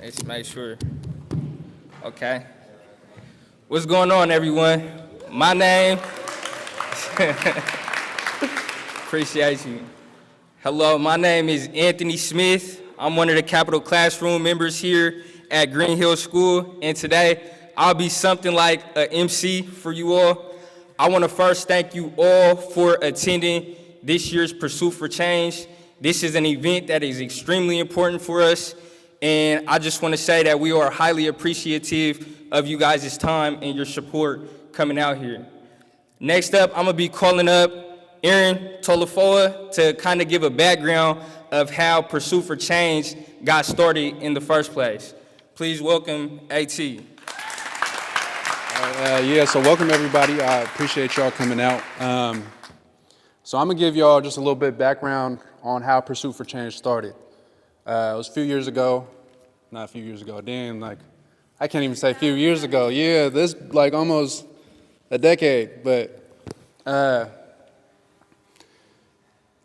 Let's make sure. Okay. What's going on, everyone? My name, appreciate you. Hello, my name is Anthony Smith. I'm one of the Capital Classroom members here at Green Hill School, and today I'll be something like an MC for you all. I want to first thank you all for attending this year's Pursuit for Change. This is an event that is extremely important for us, and I just want to say that we are highly appreciative of you guys' time and your support coming out here. Next up, I'm going to be calling up Aaron Tolafoa to kind of give a background of how Pursuit for Change got started in the first place. Please welcome AT. So welcome everybody. I appreciate y'all coming out. So I'm gonna give y'all just a little bit of background on how Pursuit for Change started. It was a few years ago, not a few years ago, damn, like, I can't even say a few years ago. Yeah, this like almost a decade, but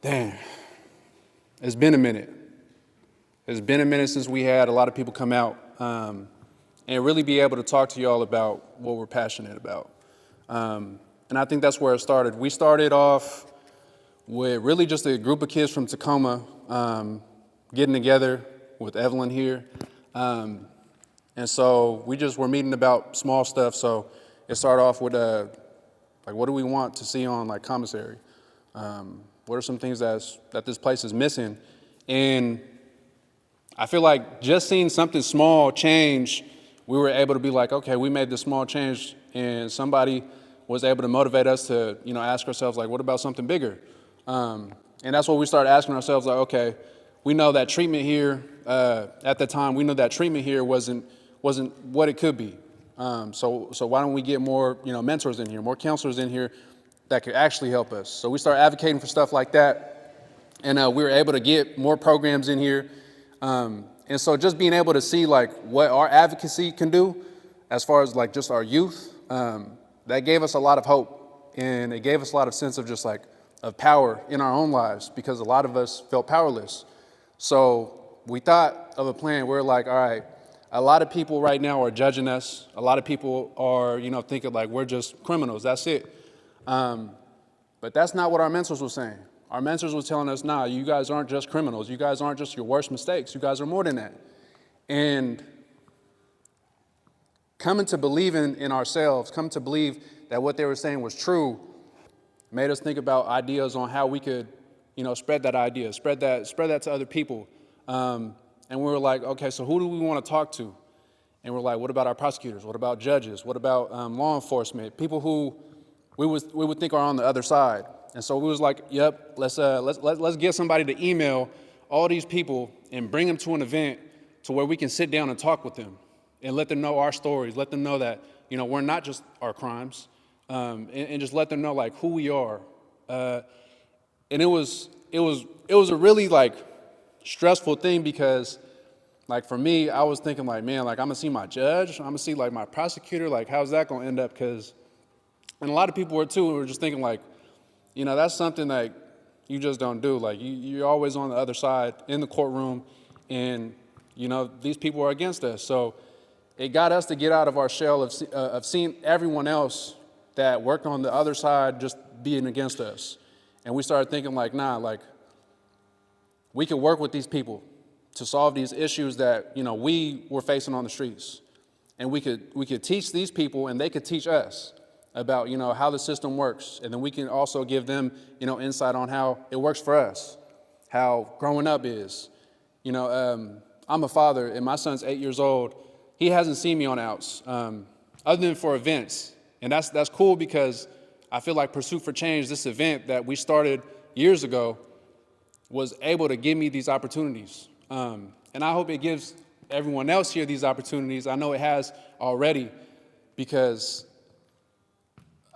damn, it's been a minute. It's been a minute since we had a lot of people come out and really be able to talk to y'all about what we're passionate about. And I think that's where it started. We started off with really just a group of kids from Tacoma getting together with Evelyn here. And so we just were meeting about small stuff. So it started off with like, what do we want to see on like commissary? What are some things that this place is missing? And I feel like just seeing something small change, we were able to be like, okay, we made this small change, and somebody was able to motivate us to, ask ourselves like, what about something bigger? And that's what we started asking ourselves, like, okay, we know that treatment here, at the time, we knew that treatment here wasn't what it could be. So why don't we get more, mentors in here, more counselors in here that could actually help us? So we started advocating for stuff like that, and we were able to get more programs in here. And so just being able to see like what our advocacy can do as far as like just our youth, that gave us a lot of hope, and it gave us a lot of sense of just like of power in our own lives, because a lot of us felt powerless. So we thought of a plan. We're like, all right, a lot of people right now are judging us. A lot of people are, thinking like we're just criminals. That's it. But that's not what our mentors were saying. Our mentors were telling us, nah, you guys aren't just criminals. You guys aren't just your worst mistakes. You guys are more than that. And coming to believe in ourselves, coming to believe that what they were saying was true, made us think about ideas on how we could, spread that idea, spread that to other people. And we were like, okay, so who do we want to talk to? And we're like, what about our prosecutors? What about judges? What about law enforcement? People who we would think are on the other side. And so we was like, yep, let's get somebody to email all these people and bring them to an event to where we can sit down and talk with them and let them know our stories, let them know that, we're not just our crimes, and just let them know like who we are. And it was a really like stressful thing, because like for me, I was thinking like, man, like I'm gonna see my judge, I'm gonna see like my prosecutor, like how's that gonna end up? And a lot of people were too, and were just thinking like, that's something that you just don't do. Like you're always on the other side in the courtroom, and these people are against us. So it got us to get out of our shell of seeing everyone else that worked on the other side just being against us. And we started thinking like, nah, like we could work with these people to solve these issues that we were facing on the streets, and we could teach these people, and they could teach us about how the system works, and then we can also give them insight on how it works for us, how growing up is. I'm a father, and my son's 8 years old. He hasn't seen me on outs other than for events, and that's cool, because I feel like Pursuit for Change, this event that we started years ago, was able to give me these opportunities, and I hope it gives everyone else here these opportunities. I know it has already, because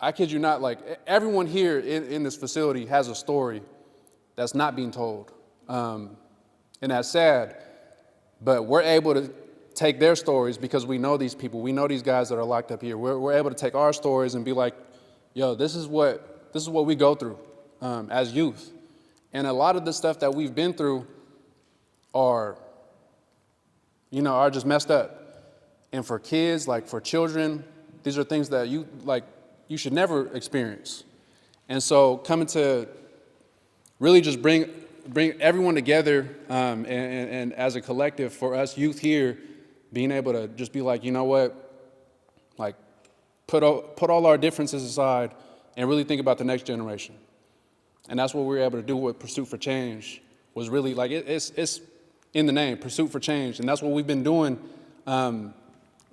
I kid you not, like everyone here in this facility has a story that's not being told. And that's sad, but we're able to take their stories because we know these people, we know these guys that are locked up here. We're able to take our stories and be like, yo, this is what we go through as youth. And a lot of the stuff that we've been through are are just messed up. And for kids, like for children, these are things that you should never experience. And so coming to really just bring everyone together and as a collective for us youth here, being able to just be like, you know what, like put all our differences aside and really think about the next generation. And that's what we were able to do with Pursuit for Change, was really like, it's in the name, Pursuit for Change. And that's what we've been doing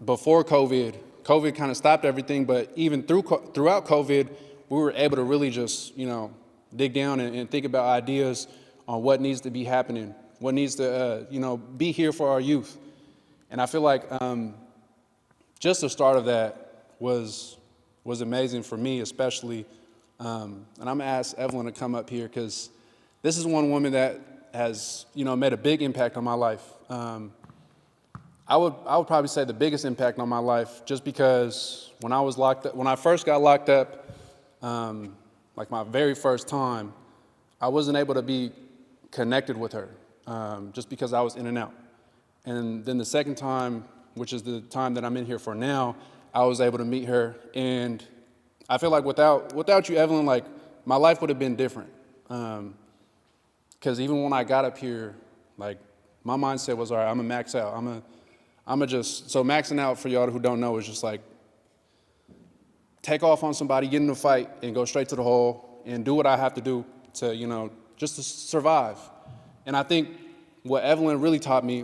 before COVID. COVID kind of stopped everything, but even throughout COVID, we were able to really just, dig down and think about ideas on what needs to be happening, what needs to, be here for our youth. And I feel like just the start of that was amazing for me, especially. And I'm gonna ask Evelyn to come up here because this is one woman that has, made a big impact on my life. I would probably say the biggest impact on my life, just because when I first got locked up, like my very first time, I wasn't able to be connected with her, just because I was in and out. And then the second time, which is the time that I'm in here for now, I was able to meet her. And I feel like without you, Evelyn, like my life would have been different. Because even when I got up here, like my mindset was, all right, I'm gonna max out. So maxing out, for y'all who don't know, is just like take off on somebody, get in a fight, and go straight to the hole and do what I have to do to, just to survive. And I think what Evelyn really taught me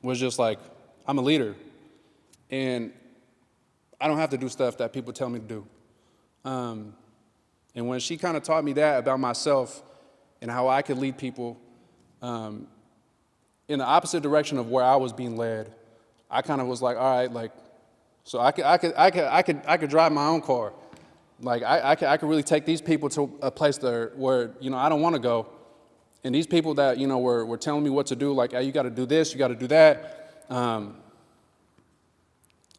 was just like, I'm a leader. And I don't have to do stuff that people tell me to do. And when she kind of taught me that about myself and how I could lead people in the opposite direction of where I was being led, I kind of was like, all right, like, so I could drive my own car. Like I could really take these people to a place where I don't want to go. And these people that were telling me what to do, like, hey, you got to do this, you got to do that.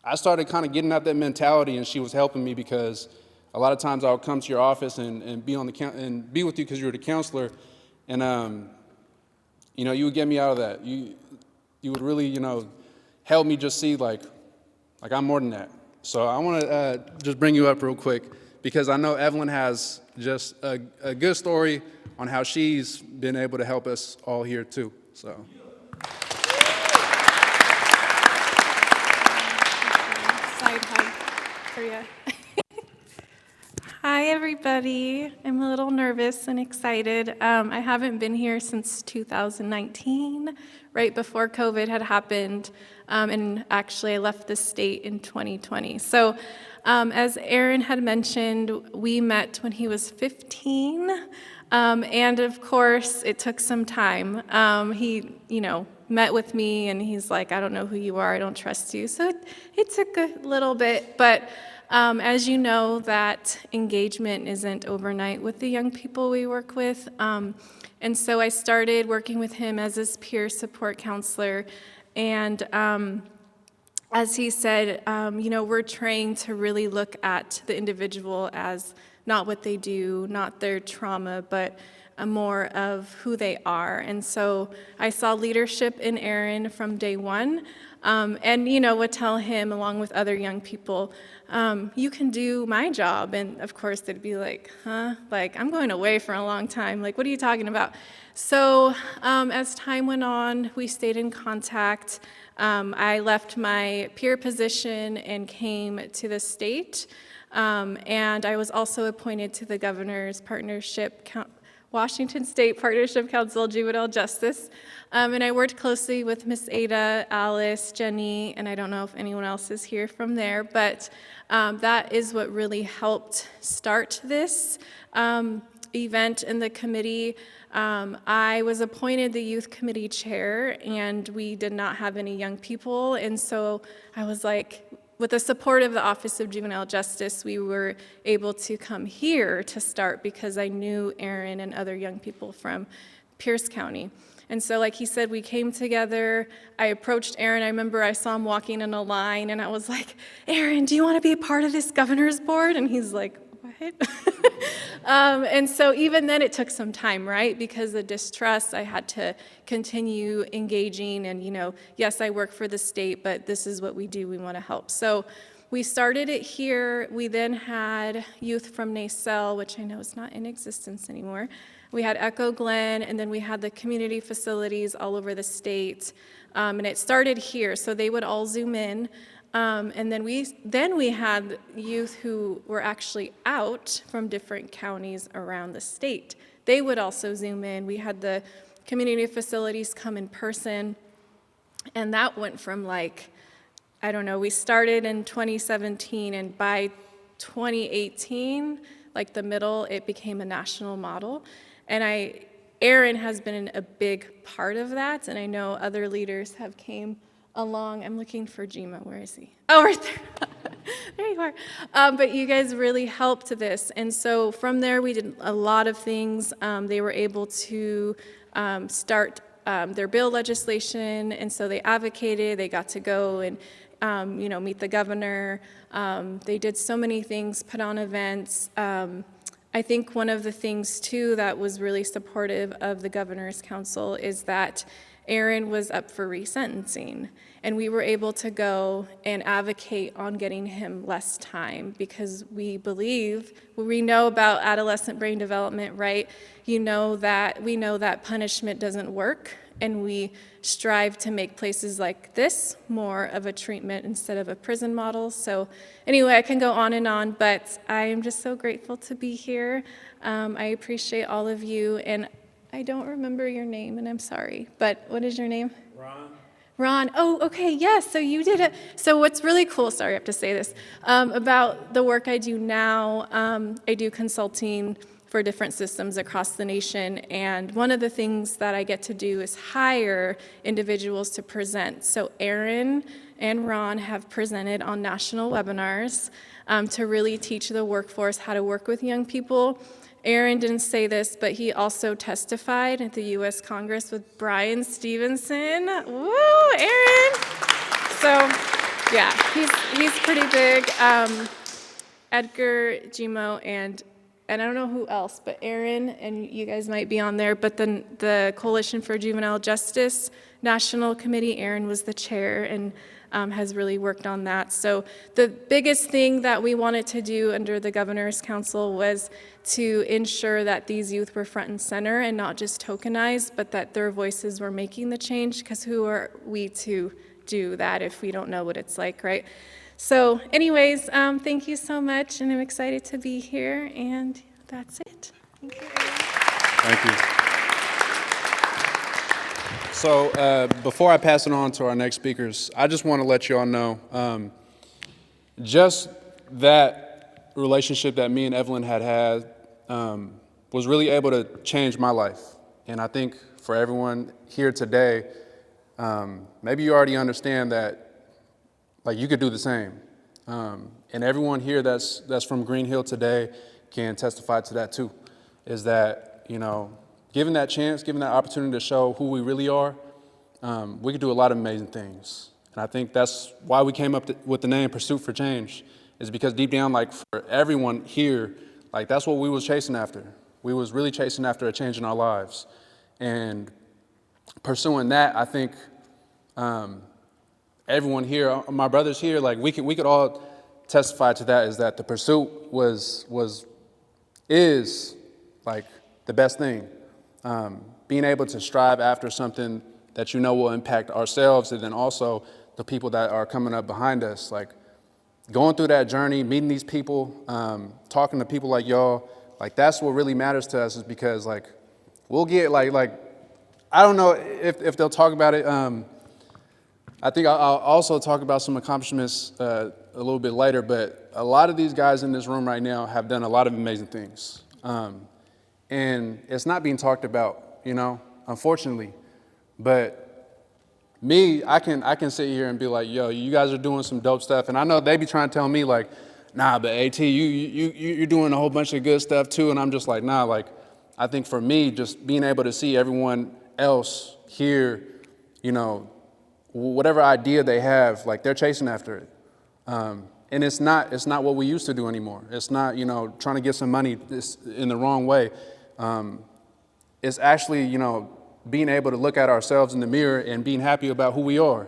I started kind of getting out that mentality, and she was helping me because a lot of times I would come to your office and be be with you because you were the counselor, and you would get me out of that. You would really help me just see like I'm more than that. So I want to just bring you up real quick because I know Evelyn has just a good story on how she's been able to help us all here too. So. Side hug for you. Hi, everybody. I'm a little nervous and excited. I haven't been here since 2019, right before COVID had happened, and actually I left the state in 2020. So as Aaron had mentioned, we met when he was 15, and of course, it took some time. He, met with me, and he's like, I don't know who you are, I don't trust you. So it took a little bit, but as you know, that engagement isn't overnight with the young people we work with. And so I started working with him as his peer support counselor. And as he said, we're trained to really look at the individual as not what they do, not their trauma, but more of who they are. And so I saw leadership in Aaron from day one. And would tell him, along with other young people, you can do my job. And of course, they'd be like, huh? Like, I'm going away for a long time. Like, what are you talking about? So as time went on, we stayed in contact. I left my peer position and came to the state. And I was also appointed to the governor's partnership Washington State Partnership Council Juvenile Justice, and I worked closely with Miss Ada, Alice, Jenny, and I don't know if anyone else is here from there, but that is what really helped start this event in the committee. I was appointed the youth committee chair, and we did not have any young people, and so I was like, with the support of the Office of Juvenile Justice, we were able to come here to start because I knew Aaron and other young people from Pierce County. And so, like he said, we came together. I approached Aaron. I remember I saw him walking in a line, and I was like, Aaron, do you want to be a part of this governor's board? And he's like, what? And so even then it took some time, right? Because of distrust, I had to continue engaging and, yes, I work for the state, but this is what we do. We want to help. So we started it here. We then had youth from Nacelle, which I know is not in existence anymore. We had Echo Glen, and then we had the community facilities all over the state. And it started here, so they would all Zoom in. And then we had youth who were actually out from different counties around the state. They would also Zoom in. We had the community facilities come in person, and that went from we started in 2017, and by 2018, the middle, it became a national model. And Aaron has been a big part of that, and I know other leaders have came along. I'm looking for Jima. Where is he? Oh, right there. There you are. But you guys really helped this. And so from there, we did a lot of things. They were able to start their bill legislation, and so they advocated. They got to go and meet the governor. They did so many things, put on events. I think one of the things, too, that was really supportive of the governor's council is that Aaron was up for resentencing, and we were able to go and advocate on getting him less time because we know about adolescent brain development, right? We know that punishment doesn't work, and we strive to make places like this more of a treatment instead of a prison model. So anyway, I can go on, but I am just so grateful to be here. I appreciate all of you, and I don't remember your name, and I'm sorry, but what is your name? Ron. Oh, okay, yes, so you did it. So what's really cool, sorry I have to say this, about the work I do now, I do consulting for different systems across the nation, and one of the things that I get to do is hire individuals to present. So Aaron and Ron have presented on national webinars to really teach the workforce how to work with young people. Aaron didn't say this, but he also testified at the U.S. Congress with Brian Stevenson. Woo, Aaron! So, yeah, he's pretty big. Edgar, Gimo, and I don't know who else, but Aaron, and you guys might be on there, but then the Coalition for Juvenile Justice National Committee, Aaron was the chair and has really worked on that. So the biggest thing that we wanted to do under the Governor's Council was to ensure that these youth were front and center and not just tokenized, but that their voices were making the change, because who are we to do that if we don't know what it's like, right? So anyways, thank you so much, and I'm excited to be here, and that's it. Thank you. Thank you. So before I pass it on to our next speakers, I just want to let you all know, just that relationship that me and Evelyn had was really able to change my life. And I think for everyone here today, maybe you already understand that you could do the same. And everyone here that's from Green Hill today can testify to that too, is that, given that chance, given that opportunity to show who we really are, we could do a lot of amazing things. And I think that's why we came up with the name Pursuit for Change, is because deep down, for everyone here, that's what we was chasing after. We was really chasing after a change in our lives. And pursuing that, I think everyone here, my brothers here, we could all testify to that, is that the pursuit is the best thing. Being able to strive after something that will impact ourselves, and then also the people that are coming up behind us. Going through that journey, meeting these people, talking to people like y'all, that's what really matters to us, is because we'll get I don't know if they'll talk about it. I think I'll also talk about some accomplishments a little bit later, but a lot of these guys in this room right now have done a lot of amazing things. And it's not being talked about, unfortunately. But me, I can sit here and be like, yo, you guys are doing some dope stuff. And I know they be trying to tell me nah, but AT, you're doing a whole bunch of good stuff too. And I'm just like, nah, I think for me, just being able to see everyone else here, whatever idea they have, they're chasing after it. And it's not what we used to do anymore. It's not, trying to get some money in the wrong way. It's actually, being able to look at ourselves in the mirror and being happy about who we are.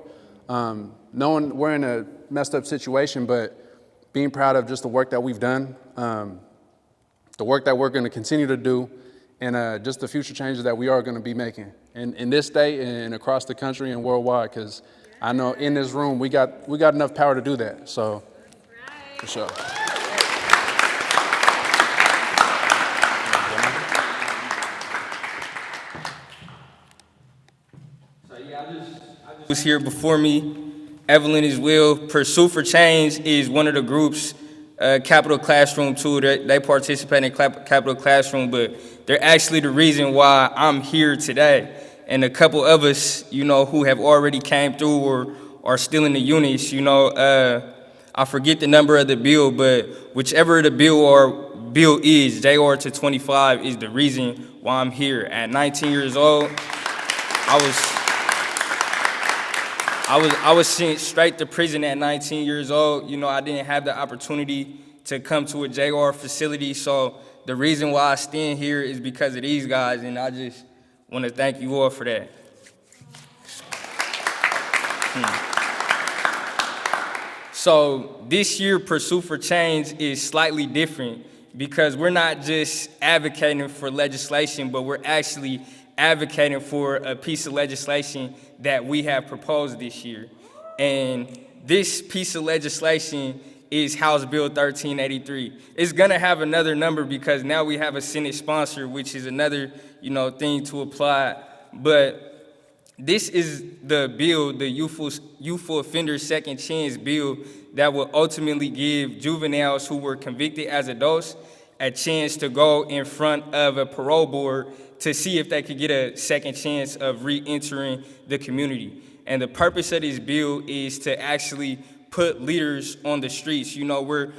Knowing we're in a messed up situation, but being proud of just the work that we've done, the work that we're going to continue to do, and just the future changes that we are going to be making in this state and across the country and worldwide. Because I know in this room we got enough power to do that. So, for sure. Who's here before me, Evelyn as well. Pursue for Change is one of the groups, Capital Classroom too. They participate in Capital Classroom, but they're actually the reason why I'm here today. And a couple of us, who have already came through or are still in the units, I forget the number of the bill, but whichever the bill is, JR to 25 is the reason why I'm here. At 19 years old, I was sent straight to prison at 19 years old. I didn't have the opportunity to come to a JR facility. So the reason why I stand here is because of these guys, and I just want to thank you all for that. So this year, Pursue for Change is slightly different because we're not just advocating for legislation, but we're actually advocating for a piece of legislation that we have proposed this year. And this piece of legislation is House Bill 1383. It's gonna have another number because now we have a Senate sponsor, which is another, thing to apply. But this is the bill, the Youthful Offender Second Chance bill, that will ultimately give juveniles who were convicted as adults a chance to go in front of a parole board to see if they could get a second chance of re-entering the community. And the purpose of this bill is to actually put leaders on the streets. We're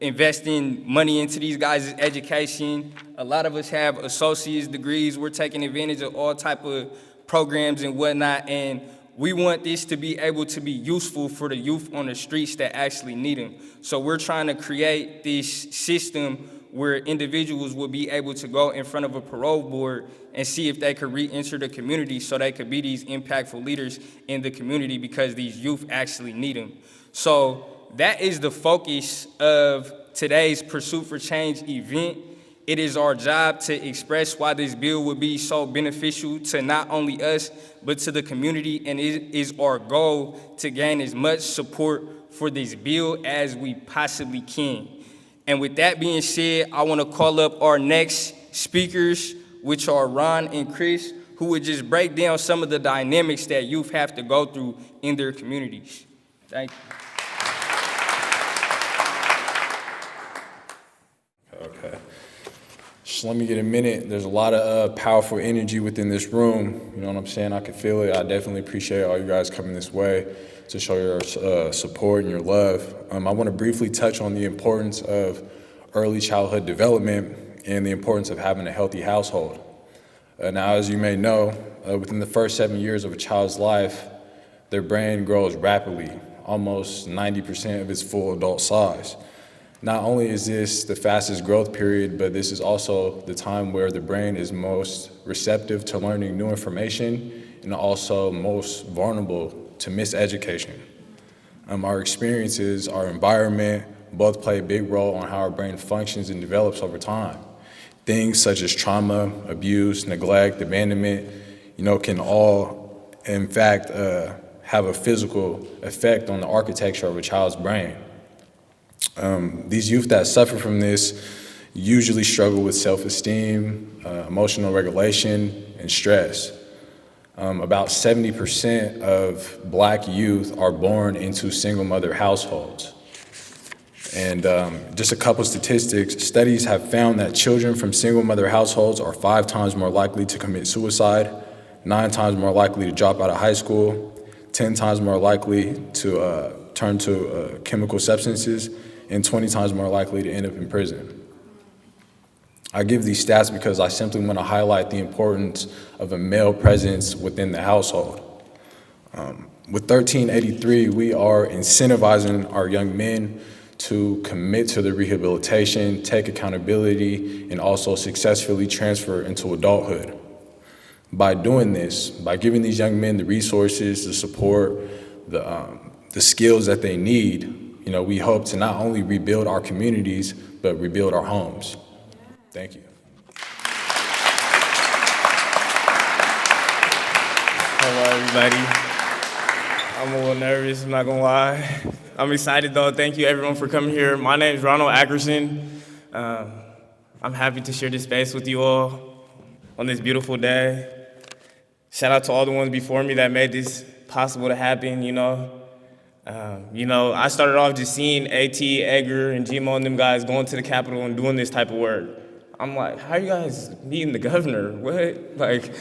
investing money into these guys' education. A lot of us have associate's degrees. We're taking advantage of all type of programs and whatnot, and we want this to be able to be useful for the youth on the streets that actually need them. So we're trying to create this system where individuals will be able to go in front of a parole board and see if they could re-enter the community so they could be these impactful leaders in the community because these youth actually need them. So that is the focus of today's Pursue for Change event. It is our job to express why this bill would be so beneficial to not only us, but to the community, and it is our goal to gain as much support for this bill as we possibly can. And with that being said, I want to call up our next speakers, which are Ron and Chris, who would just break down some of the dynamics that youth have to go through in their communities. Thank you. Okay. Just let me get a minute. There's a lot of powerful energy within this room. You know what I'm saying? I can feel it. I definitely appreciate all you guys coming this way to show your support and your love. I want to briefly touch on the importance of early childhood development and the importance of having a healthy household. Now, as you may know, within the first 7 years of a child's life, their brain grows rapidly, almost 90% of its full adult size. Not only is this the fastest growth period, but this is also the time where the brain is most receptive to learning new information and also most vulnerable to miseducation. Our experiences, our environment, both play a big role on how our brain functions and develops over time. Things such as trauma, abuse, neglect, abandonment, can all, in fact, have a physical effect on the architecture of a child's brain. These youth that suffer from this usually struggle with self-esteem, emotional regulation, and stress. About 70% of Black youth are born into single mother households. And just a couple statistics, studies have found that children from single mother households are 5 times more likely to commit suicide, 9 times more likely to drop out of high school, 10 times more likely to turn to chemical substances, and 20 times more likely to end up in prison. I give these stats because I simply want to highlight the importance of a male presence within the household. With 1383, we are incentivizing our young men to commit to the rehabilitation, take accountability, and also successfully transfer into adulthood. By doing this, by giving these young men the resources, the support, the skills that they need, we hope to not only rebuild our communities, but rebuild our homes. Thank you. Hello, everybody. I'm a little nervous, I'm not gonna lie. I'm excited though. Thank you everyone for coming here. My name is Ronald Ackerson. I'm happy to share this space with you all on this beautiful day. Shout out to all the ones before me that made this possible to happen, I started off just seeing A.T., Edgar, and Gmo and them guys going to the Capitol and doing this type of work. I'm like, how are you guys meeting the governor? What? Like,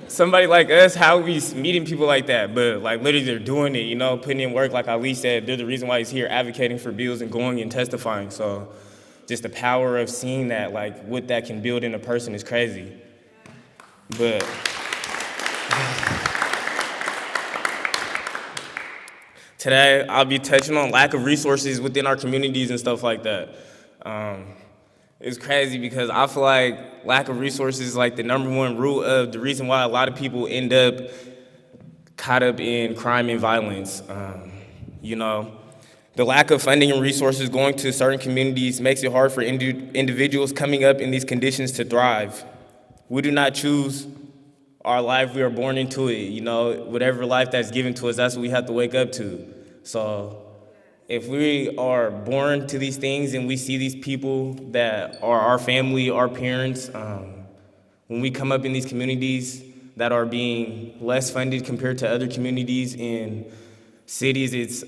somebody like us, how are we meeting people like that? But like literally they're doing it, putting in work. Like Ali said, they're the reason why he's here advocating for bills and going and testifying. So just the power of seeing that, like what that can build in a person is crazy. But today I'll be touching on lack of resources within our communities and stuff like that. It's crazy because I feel like lack of resources is like the number one root of the reason why a lot of people end up caught up in crime and violence. The lack of funding and resources going to certain communities makes it hard for individuals coming up in these conditions to thrive. We do not choose our life, we are born into it. Whatever life that's given to us, that's what we have to wake up to. So if we are born to these things and we see these people that are our family, our parents, when we come up in these communities that are being less funded compared to other communities in cities, it's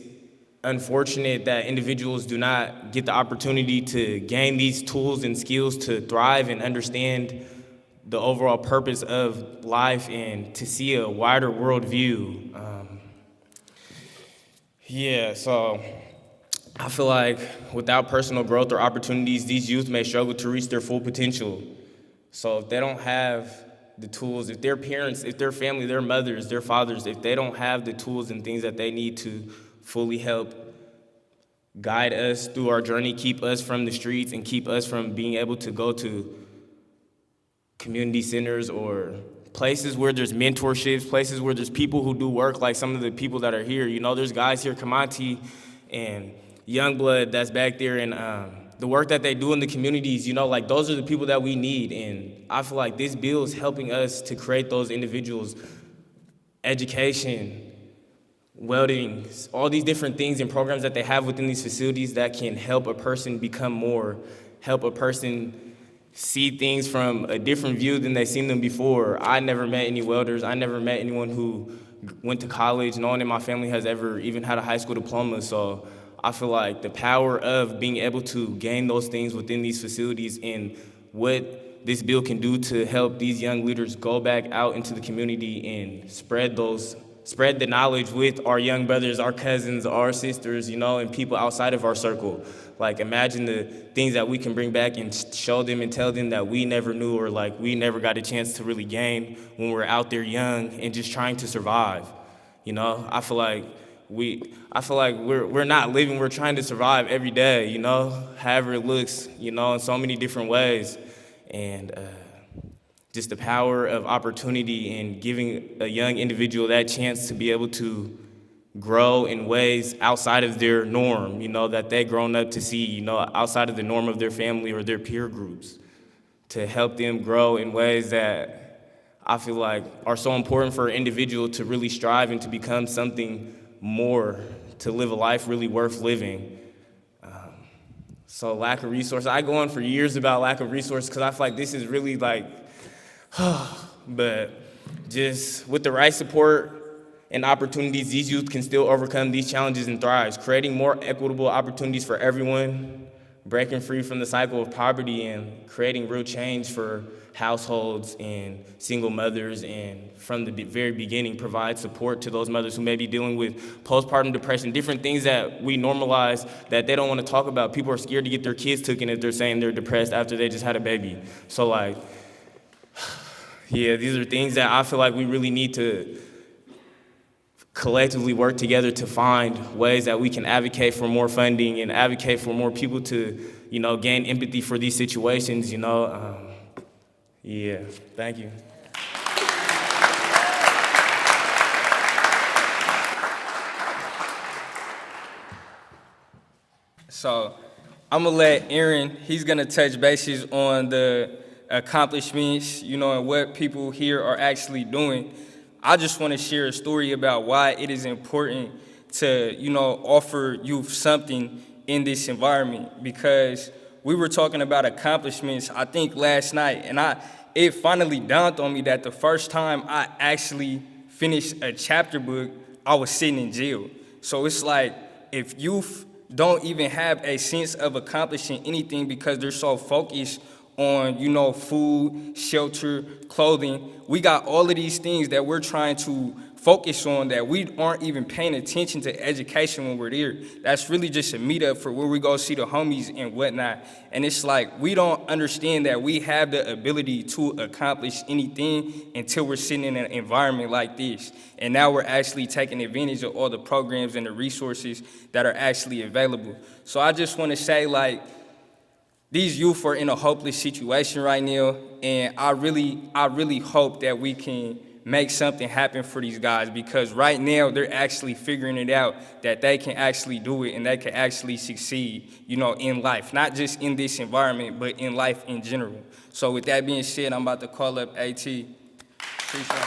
unfortunate that individuals do not get the opportunity to gain these tools and skills to thrive and understand the overall purpose of life and to see a wider worldview. So I feel like without personal growth or opportunities, these youth may struggle to reach their full potential. So if they don't have the tools, if their parents, if their family, their mothers, their fathers, if they don't have the tools and things that they need to fully help guide us through our journey, keep us from the streets and keep us from being able to go to community centers or places where there's mentorships, places where there's people who do work like some of the people that are here. There's guys here, Kamanti and Youngblood that's back there, and the work that they do in the communities, those are the people that we need. And I feel like this bill is helping us to create those individuals, education, welding, all these different things and programs that they have within these facilities that can help a person become more, help a person see things from a different view than they've seen them before. I never met any welders. I never met anyone who went to college. No one in my family has ever even had a high school diploma. So I feel like the power of being able to gain those things within these facilities and what this bill can do to help these young leaders go back out into the community and spread the knowledge with our young brothers, our cousins, our sisters, and people outside of our circle. Like, imagine the things that we can bring back and show them and tell them that we never knew or like we never got a chance to really gain when we're out there young and just trying to survive. I feel like we're not living, we're trying to survive every day, however it looks, in so many different ways. And just the power of opportunity and giving a young individual that chance to be able to grow in ways outside of their norm, that they've grown up to see, outside of the norm of their family or their peer groups, to help them grow in ways that I feel like are so important for an individual to really strive and to become something more, to live a life really worth living. So lack of resources, I go on for years about lack of resources because I feel like this is really but just with the right support and opportunities, these youth can still overcome these challenges and thrive, creating more equitable opportunities for everyone, breaking free from the cycle of poverty and creating real change for households and single mothers, and from the very beginning provide support to those mothers who may be dealing with postpartum depression, different things that we normalize that they don't want to talk about. People are scared to get their kids taken if they're saying they're depressed after they just had a baby. So these are things that I feel like we really need to collectively work together to find ways that we can advocate for more funding and advocate for more people to, gain empathy for these situations, yeah, thank you. So I'm gonna let Aaron, he's gonna touch bases on the accomplishments, and what people here are actually doing. I just wanna share a story about why it is important to, offer youth something in this environment, because we were talking about accomplishments, I think last night, and it finally dawned on me that the first time I actually finished a chapter book, I was sitting in jail. So it's like, if youth don't even have a sense of accomplishing anything because they're so focused on, food, shelter, clothing. We got all of these things that we're trying to focus on that we aren't even paying attention to education when we're there. That's really just a meetup for where we go see the homies and whatnot. And it's like, we don't understand that we have the ability to accomplish anything until we're sitting in an environment like this. And now we're actually taking advantage of all the programs and the resources that are actually available. So I just want to say, these youth are in a hopeless situation right now, and I really hope that we can make something happen for these guys, because right now they're actually figuring it out that they can actually do it and they can actually succeed, in life, not just in this environment, but in life in general. So with that being said, I'm about to call up AT. Appreciate it.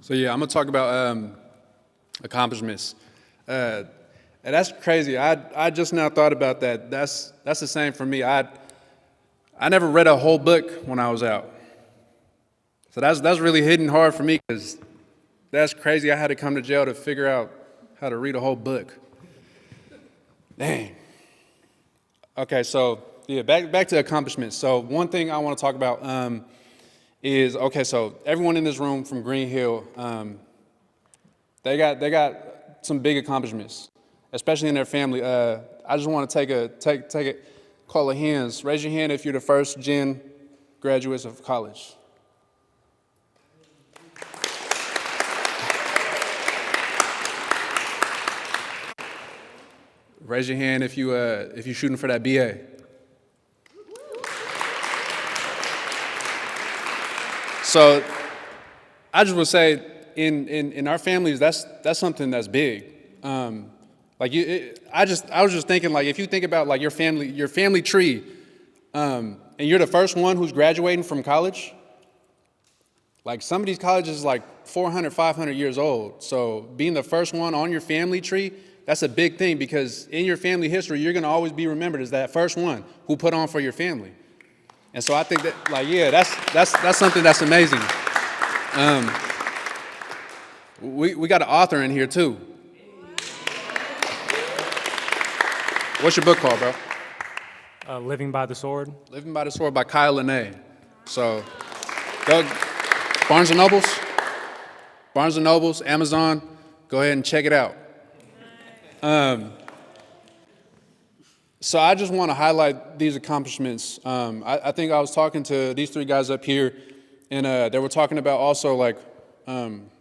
So yeah, I'm gonna talk about accomplishments. And that's crazy. I just now thought about that. That's the same for me. I never read a whole book when I was out. So that's really hitting hard for me, because that's crazy. I had to come to jail to figure out how to read a whole book. Dang. Okay, so yeah, back to accomplishments. So one thing I want to talk about is, okay, so everyone in this room from Green Hill, they got some big accomplishments, especially in their family. I just want to take a call of hands. Raise your hand if you're the first gen graduates of college. Raise your hand if you're shooting for that BA. So I just would say, in our families, that's something that's big. I was just thinking, if you think about your family tree, and you're the first one who's graduating from college, some of these colleges are 400, 500 years old. So being the first one on your family tree, that's a big thing, because in your family history, you're gonna always be remembered as that first one who put on for your family. And so I think that, that's something that's amazing. We got an author in here too. What's your book called, bro? Living by the Sword. Living by the Sword by Kyle Lene. So, go Barnes & Nobles, Amazon, go ahead and check it out. So I just want to highlight these accomplishments. I think I was talking to these three guys up here, and they were talking about also, I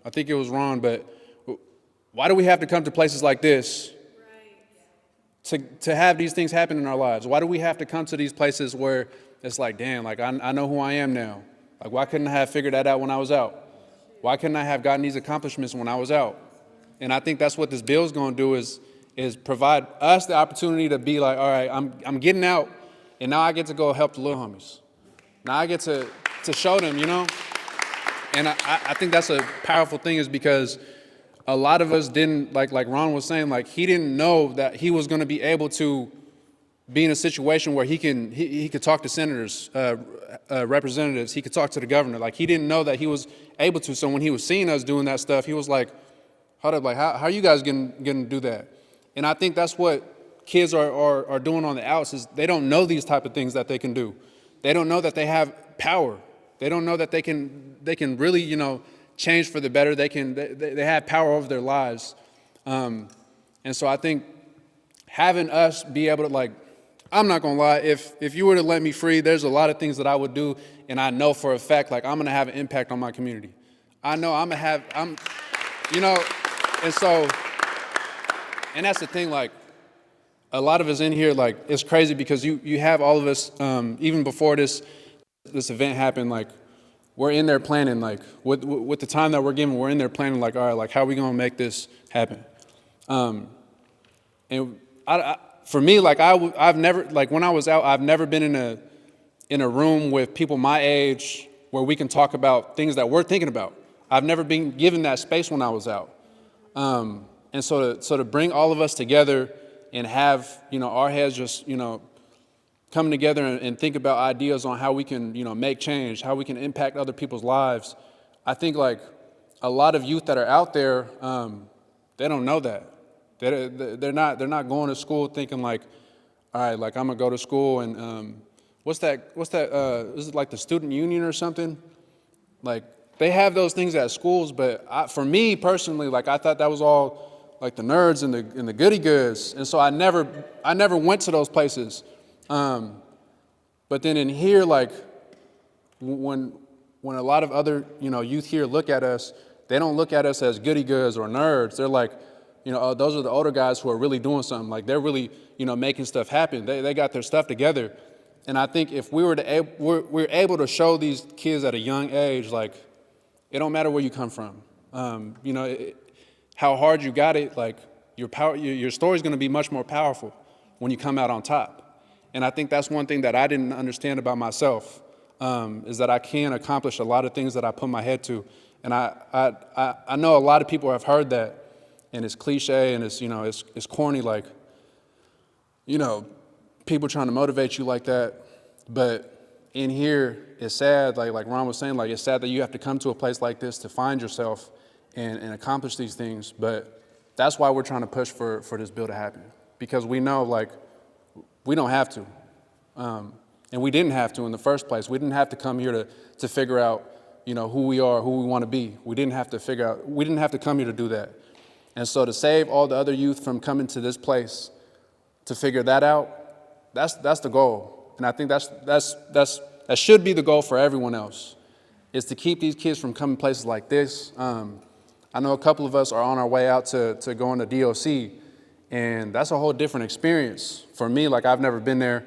think it was Ron, but why do we have to come to places like this to have these things happen in our lives? Why do we have to come to these places where it's damn, I know who I am now. Why couldn't I have figured that out when I was out? Why couldn't I have gotten these accomplishments when I was out? And I think that's what this bill's going to do is provide us the opportunity to be all right, I'm getting out, and now I get to go help the little homies. Now I get to show them, And I think that's a powerful thing, is because a lot of us didn't, like Ron was saying, he didn't know that he was going to be able to be in a situation where he could talk to senators, representatives, he could talk to the governor. He didn't know that he was able to. So when he was seeing us doing that stuff, he was like, hold up, how are you guys going to do that? And I think that's what kids are doing on the outs, is they don't know these type of things that they can do. They don't know that they have power. They don't know that they can really, change for the better. They have power over their lives. And so I think having us be able to I'm not gonna lie, if you were to let me free, there's a lot of things that I would do, and I know for a fact, like, I'm gonna have an impact on my community. I know you know, and so, and that's the thing, like, a lot of us in here, like, it's crazy because you have all of us, even before this event happened, like, we're in there planning, like, with the time that we're given, we're in there planning, like, all right, like, how are we gonna make this happen? And for me, like, I've never, like, when I was out, I've never been in a room with people my age where we can talk about things that we're thinking about. I've never been given that space when I was out. And so to bring all of us together and have, you know, our heads just, you know, coming together and think about ideas on how we can, you know, make change, how we can impact other people's lives. I think, like, a lot of youth that are out there, they don't know that. They're not going to school thinking, like, all right, like, I'm gonna go to school and what's that? Is it like the student union or something? Like, they have those things at schools, but for me personally, like, I thought that was all like the nerds and the goody goods, and so I never went to those places. But then in here, like, when a lot of other, you know, youth here look at us, they don't look at us as goody goods or nerds. They're like, you know, oh, those are the older guys who are really doing something. Like, they're really, you know, making stuff happen. They got their stuff together. And I think if we're able to show these kids at a young age, like, it don't matter where you come from. You know, how hard you got it, like, your story's gonna be much more powerful when you come out on top. And I think that's one thing that I didn't understand about myself, is that I can accomplish a lot of things that I put my head to. And I know a lot of people have heard that, and it's cliche and it's, you know, it's corny, like, you know, people trying to motivate you like that. But in here, it's sad, like Ron was saying, like, it's sad that you have to come to a place like this to find yourself and accomplish these things. But that's why we're trying to push for this bill to happen, because we know, like, we don't have to. And we didn't have to in the first place. We didn't have to come here to figure out, you know, who we are, who we want to be. We didn't have to come here to do that. And so to save all the other youth from coming to this place to figure that out, that's the goal. And I think that should be the goal for everyone else, is to keep these kids from coming places like this. I know a couple of us are on our way out to going to DOC, and that's a whole different experience for me. Like, I've never been there.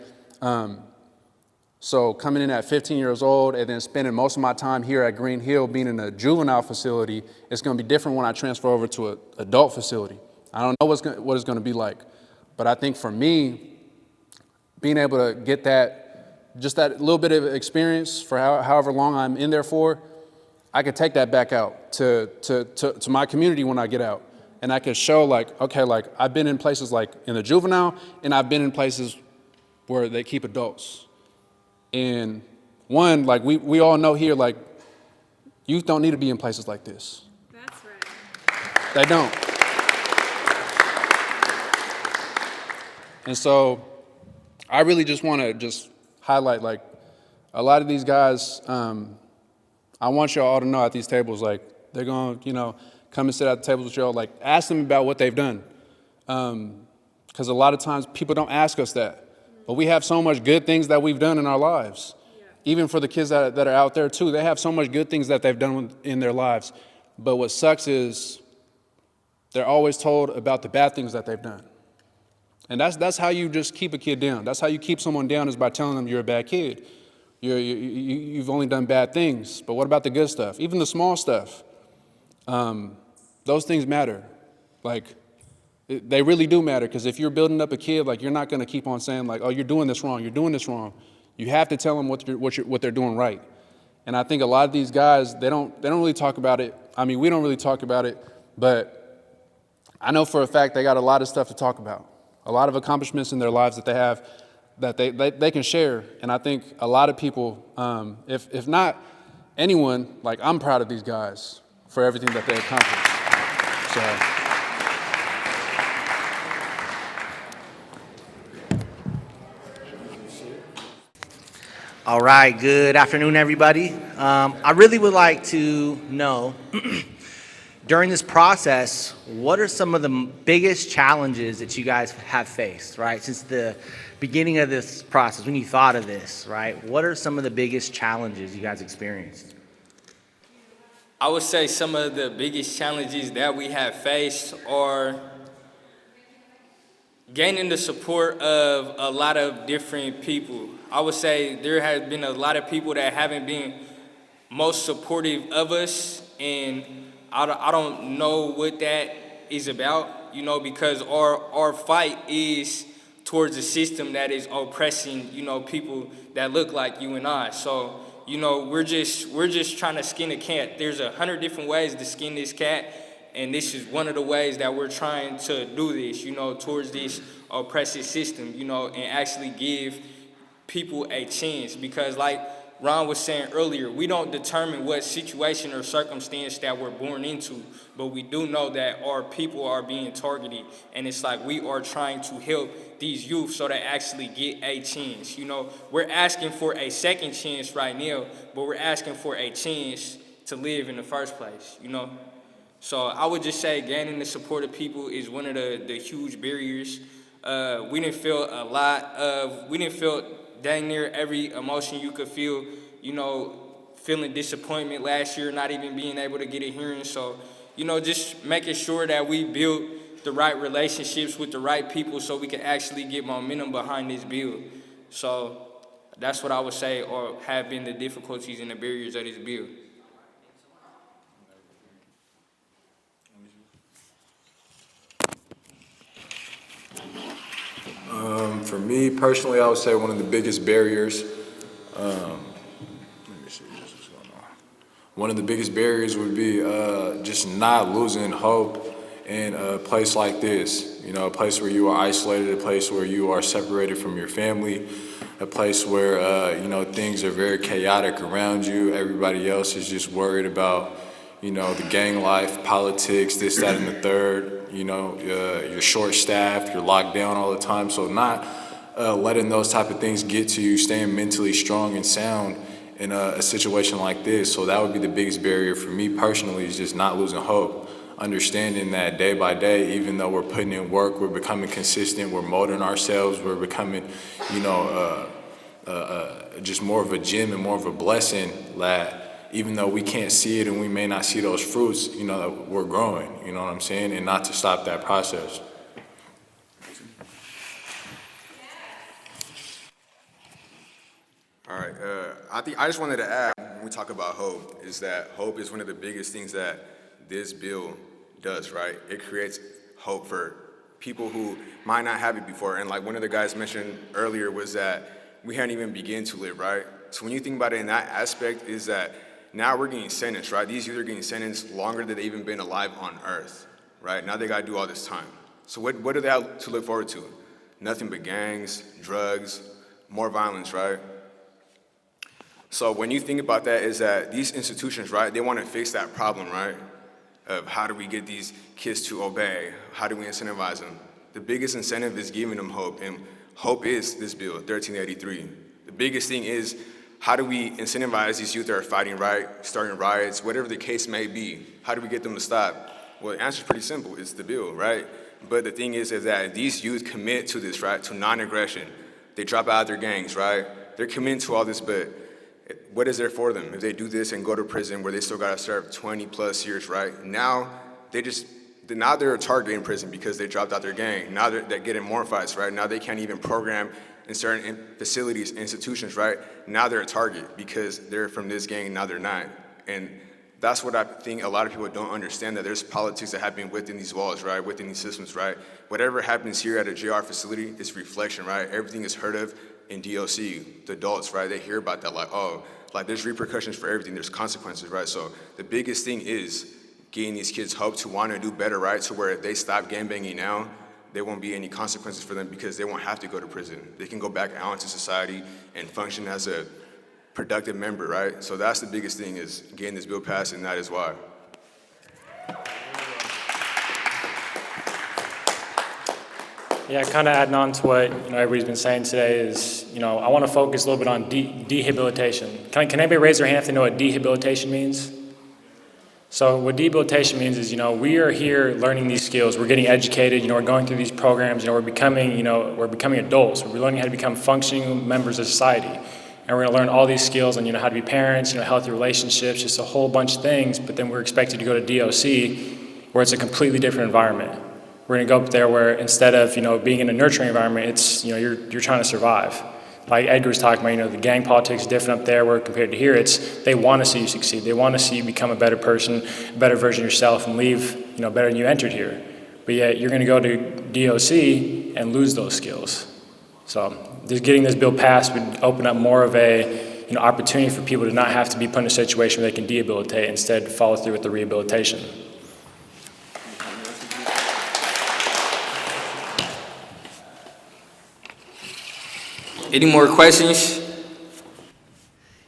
So coming in at 15 years old and then spending most of my time here at Green Hill being in a juvenile facility, it's going to be different when I transfer over to an adult facility. I don't know what it's going to be like. But I think for me, being able to get just that little bit of experience for however long I'm in there for, I could take that back out to my community when I get out. And I could show, like, okay, like, I've been in places like in the juvenile, and I've been in places where they keep adults. And one, like, we all know here, like, youth don't need to be in places like this. That's right. They don't. And so I really just want to just highlight, like, a lot of these guys, I want y'all all to know at these tables, like, they're going to, you know, come and sit at the tables with y'all, like, ask them about what they've done. Because a lot of times people don't ask us that. But we have so much good things that we've done in our lives. Yeah. Even for the kids that are out there too, they have so much good things that they've done in their lives. But what sucks is they're always told about the bad things that they've done. And that's how you just keep a kid down. That's how you keep someone down, is by telling them you're a bad kid. You've only done bad things. But what about the good stuff? Even the small stuff. Those things matter. Like, they really do matter, because if you're building up a kid, like, you're not going to keep on saying, like, oh, you're doing this wrong, you're doing this wrong. You have to tell them what they're doing right. And I think a lot of these guys, they don't really talk about it. I mean, we don't really talk about it, but I know for a fact they got a lot of stuff to talk about, a lot of accomplishments in their lives that they have that they can share. And I think a lot of people, if not anyone, like, I'm proud of these guys for everything that they accomplished. So. All right, good afternoon, everybody. I really would like to know, During this process, what are some of the biggest challenges that you guys have faced, right? Since the beginning of this process, when you thought of this, right? What are some of the biggest challenges you guys experienced? I would say some of the biggest challenges that we have faced are gaining the support of a lot of different people. I would say there has been a lot of people that haven't been most supportive of us, and I don't know what that is about, because our fight is towards a system that is oppressing, people that look like you and I. So, we're just trying to skin a cat. There's 100 different ways to skin this cat, and this is one of the ways that we're trying to do this, towards this oppressive system, and actually give people a chance. Because like Ron was saying earlier, we don't determine what situation or circumstance that we're born into, but we do know that our people are being targeted, and it's like we are trying to help these youth so they actually get a chance. We're asking for a second chance right now, but we're asking for a chance to live in the first place, So I would just say gaining the support of people is one of the huge barriers. We didn't feel dang near every emotion you could feel, feeling disappointment last year, not even being able to get a hearing. So, just making sure that we build the right relationships with the right people so we can actually get momentum behind this bill. So that's what I would say or have been the difficulties and the barriers of this bill. For me personally, I would say one of the biggest barriers, one of the biggest barriers would be just not losing hope in a place like this. A place where you are isolated, a place where you are separated from your family, a place where, things are very chaotic around you. Everybody else is just worried about, the gang life, politics, this, that, and the third. You're short-staffed, you're locked down all the time. So not letting those type of things get to you, staying mentally strong and sound in a situation like this. So that would be the biggest barrier for me personally, is just not losing hope. Understanding that day by day, even though we're putting in work, we're becoming consistent, we're molding ourselves, we're becoming, just more of a gem and more of a blessing that even though we can't see it and we may not see those fruits, we're growing, you know what I'm saying? And not to stop that process. All right, I just wanted to add, when we talk about hope, is that hope is one of the biggest things that this bill does, right? It creates hope for people who might not have it before. And like one of the guys mentioned earlier was that we hadn't even begun to live, right? So when you think about it in that aspect, is that now we're getting sentenced, right? These youth are getting sentenced longer than they've even been alive on earth, right? Now they gotta do all this time. So what do they have to look forward to? Nothing but gangs, drugs, more violence, right? So when you think about that, is that these institutions, right, they want to fix that problem, right, of how do we get these kids to obey? How do we incentivize them? The biggest incentive is giving them hope, and hope is this bill, 1383. The biggest thing is, how do we incentivize these youth that are fighting, right, starting riots, whatever the case may be? How do we get them to stop? Well, the answer is pretty simple. It's the bill, right? But the thing is that these youth commit to this, right, to non-aggression. They drop out of their gangs, right? They're committing to all this, but what is there for them if they do this and go to prison where they still got to serve 20 plus years, right? Now they're a target in prison because they dropped out their gang. Now they're getting more fights, right? Now they can't even program in certain facilities, institutions, right? Now they're a target because they're from this gang, now they're not. And that's what I think a lot of people don't understand, that there's politics that happen within these walls, right? Within these systems, right? Whatever happens here at a JR facility is reflection, right? Everything is heard of in DLC, the adults, right? They hear about that like, oh, like there's repercussions for everything, there's consequences, right? So the biggest thing is getting these kids hope to want to do better, right? So where if they stop gangbanging now, there won't be any consequences for them because they won't have to go to prison. They can go back out into society and function as a productive member, right? So that's the biggest thing, is getting this bill passed, and that is why. Yeah, kind of adding on to what everybody's been saying today is, I want to focus a little bit on dehabilitation. Can anybody raise their hand if they know what dehabilitation means? So what rehabilitation means is, we are here learning these skills. We're getting educated. We're going through these programs. We're becoming adults. We're learning how to become functioning members of society. And we're going to learn all these skills on, how to be parents, healthy relationships, just a whole bunch of things. But then we're expected to go to DOC, where it's a completely different environment. We're going to go up there where instead of, being in a nurturing environment, it's, you're trying to survive. Like Edgar was talking about, the gang politics is different up there, where compared to here, they want to see you succeed. They want to see you become a better person, a better version of yourself, and leave, better than you entered here. But yet, you're going to go to DOC and lose those skills. So, just getting this bill passed would open up more of a, opportunity for people to not have to be put in a situation where they can rehabilitate, instead follow through with the rehabilitation. Any more questions?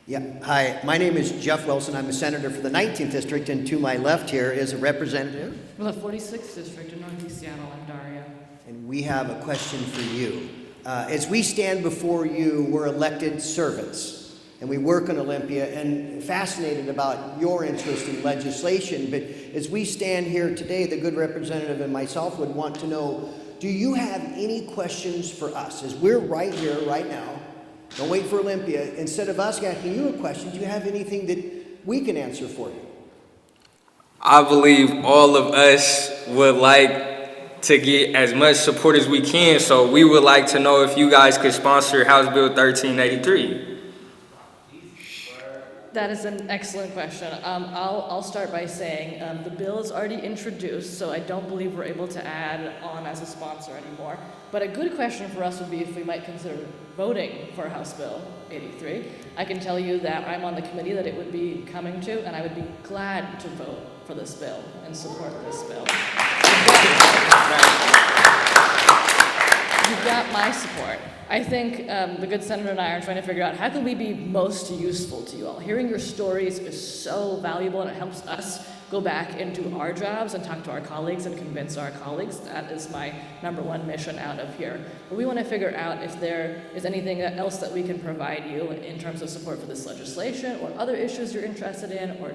Yeah, hi, my name is Jeff Wilson. I'm a senator for the 19th district, and to my left here is a representative. Well, the 46th district in Northeast Seattle, I'm Daria. And we have a question for you. As we stand before you, we're elected servants, and we work in Olympia, and fascinated about your interest in legislation. But as we stand here today, the good representative and myself would want to know, do you have any questions for us? As we're right here, right now, don't wait for Olympia. Instead of us asking you a question, do you have anything that we can answer for you? I believe all of us would like to get as much support as we can, so we would like to know if you guys could sponsor House Bill 1383. That is an excellent question. I'll start by saying the bill is already introduced, so I don't believe we're able to add on as a sponsor anymore. But a good question for us would be if we might consider voting for House Bill 83. I can tell you that I'm on the committee that it would be coming to, and I would be glad to vote for this bill and support this bill. You've got my support. I think the good senator and I are trying to figure out how can we be most useful to you all. Hearing your stories is so valuable, and it helps us go back into our jobs and talk to our colleagues and convince our colleagues. That is my #1 mission out of here. But we want to figure out if there is anything else that we can provide you in terms of support for this legislation or other issues you're interested in, or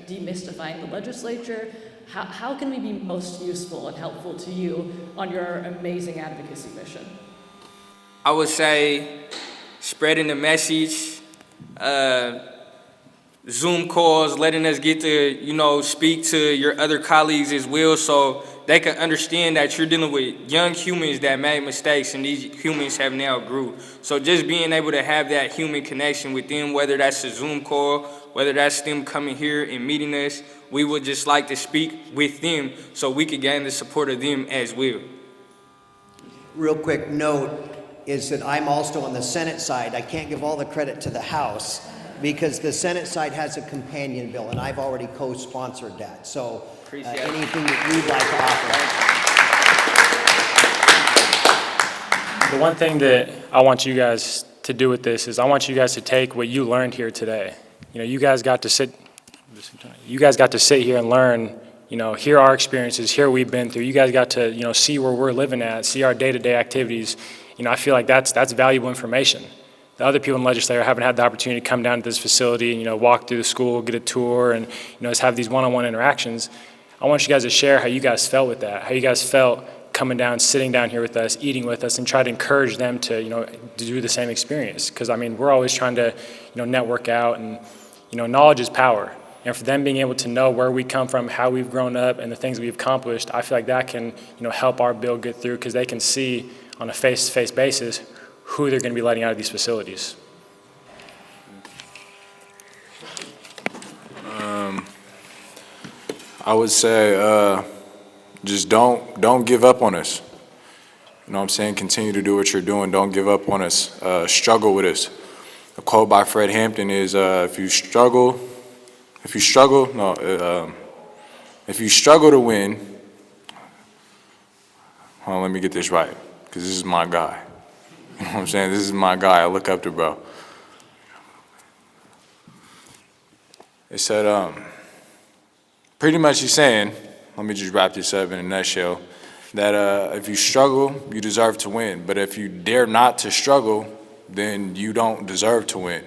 demystifying the legislature. How can we be most useful and helpful to you on your amazing advocacy mission? I would say spreading the message, Zoom calls, letting us get to, speak to your other colleagues as well, so they can understand that you're dealing with young humans that made mistakes, and these humans have now grew. So just being able to have that human connection with them, whether that's a Zoom call, whether that's them coming here and meeting us, we would just like to speak with them so we could gain the support of them as well. Real quick note is that I'm also on the Senate side. I can't give all the credit to the House because the Senate side has a companion bill, and I've already co-sponsored that. So anything that you'd like to offer. The one thing that I want you guys to do with this is I want you guys to take what you learned here today. You guys got to sit here and learn, hear our experiences, hear what we've been through. You guys got to, see where we're living at, see our day-to-day activities. I feel like that's valuable information. The other people in the legislature haven't had the opportunity to come down to this facility and, walk through the school, get a tour, and, just have these one-on-one interactions. I want you guys to share how you guys felt with that, how you guys felt coming down, sitting down here with us, eating with us, and try to encourage them to, to do the same experience. Because, we're always trying to, network out, and, knowledge is power. And for them being able to know where we come from, how we've grown up, and the things we've accomplished, I feel like that can, help our bill get through, because they can see on a face-to-face basis who they're going to be letting out of these facilities. I would say just don't give up on us. You know what I'm saying? Continue to do what you're doing. Don't give up on us. Struggle with us. A quote by Fred Hampton is, if you struggle to win, hold on, let me get this right, because this is my guy. You know what I'm saying? This is my guy. I look up to, bro. It said, pretty much he's saying, let me just wrap this up in a nutshell, that if you struggle, you deserve to win. But if you dare not to struggle, then you don't deserve to win.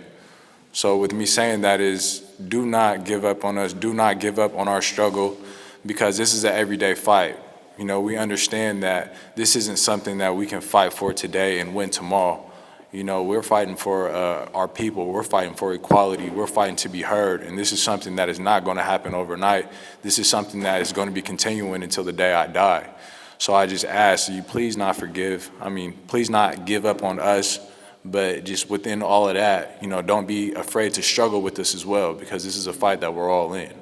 So with me saying that is, do not give up on us. Do not give up on our struggle, because this is an everyday fight. You know, we understand that this isn't something that we can fight for today and win tomorrow. You know, we're fighting for our people. We're fighting for equality. We're fighting to be heard. And this is something that is not going to happen overnight. This is something that is going to be continuing until the day I die. So I just ask you, please not please not give up on us. But just within all of that, you know, don't be afraid to struggle with this as well, because this is a fight that we're all in.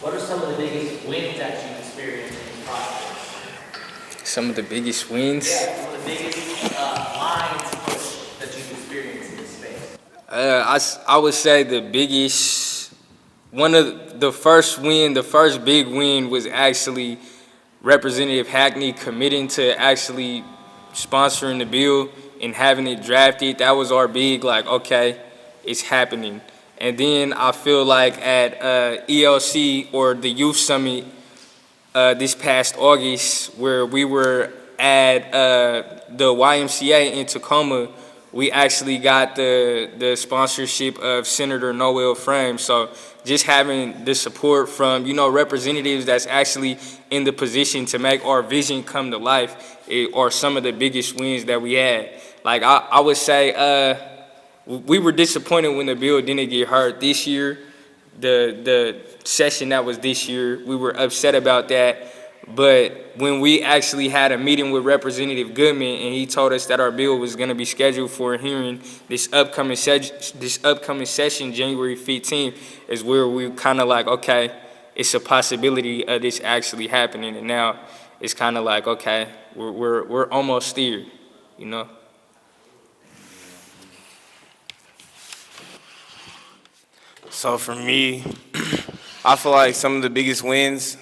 What are some of the biggest wins that you've experienced in this process? Some of the biggest wins? Yeah, some of the biggest lines push that you've experienced in this space. I would say the biggest, one of the first big win was actually Representative Hackney committing to actually sponsoring the bill and having it drafted. That was our big, like, okay, it's happening. And then I feel like at ELC, or the Youth Summit this past August, where we were at the YMCA in Tacoma, we actually got the sponsorship of Senator Noel Frame. So just having the support from, you know, representatives that's actually in the position to make our vision come to life are some of the biggest wins that we had. Like, I would say we were disappointed when the bill didn't get heard this year. The session that was this year, we were upset about that. But when we actually had a meeting with Representative Goodman and he told us that our bill was going to be scheduled for a hearing this upcoming session, January 15th, is where we kind of like, okay, it's a possibility of this actually happening. And now it's kind of like, okay, we're almost there, you know? So for me, I feel like some of the biggest wins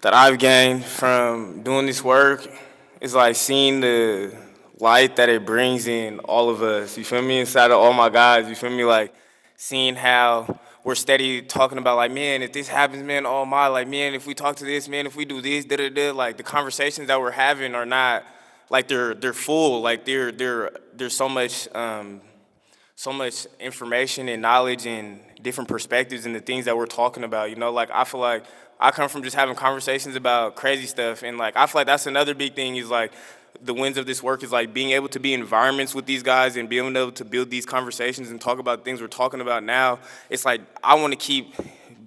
that I've gained from doing this work is like seeing the light that it brings in all of us. You feel me? Inside of all my guys, you feel me? Like seeing how we're steady talking about like, man, if this happens, man, oh my, like, man, if we talk to this, man, if we do this, da-da-da, like the conversations that we're having are not, like they're full, like there's so much information and knowledge and different perspectives in the things that we're talking about, you know? Like, I feel like I come from just having conversations about crazy stuff, and like, I feel like that's another big thing is like, the wins of this work is like being able to be in environments with these guys and being able to build these conversations and talk about things we're talking about now. It's like, I want to keep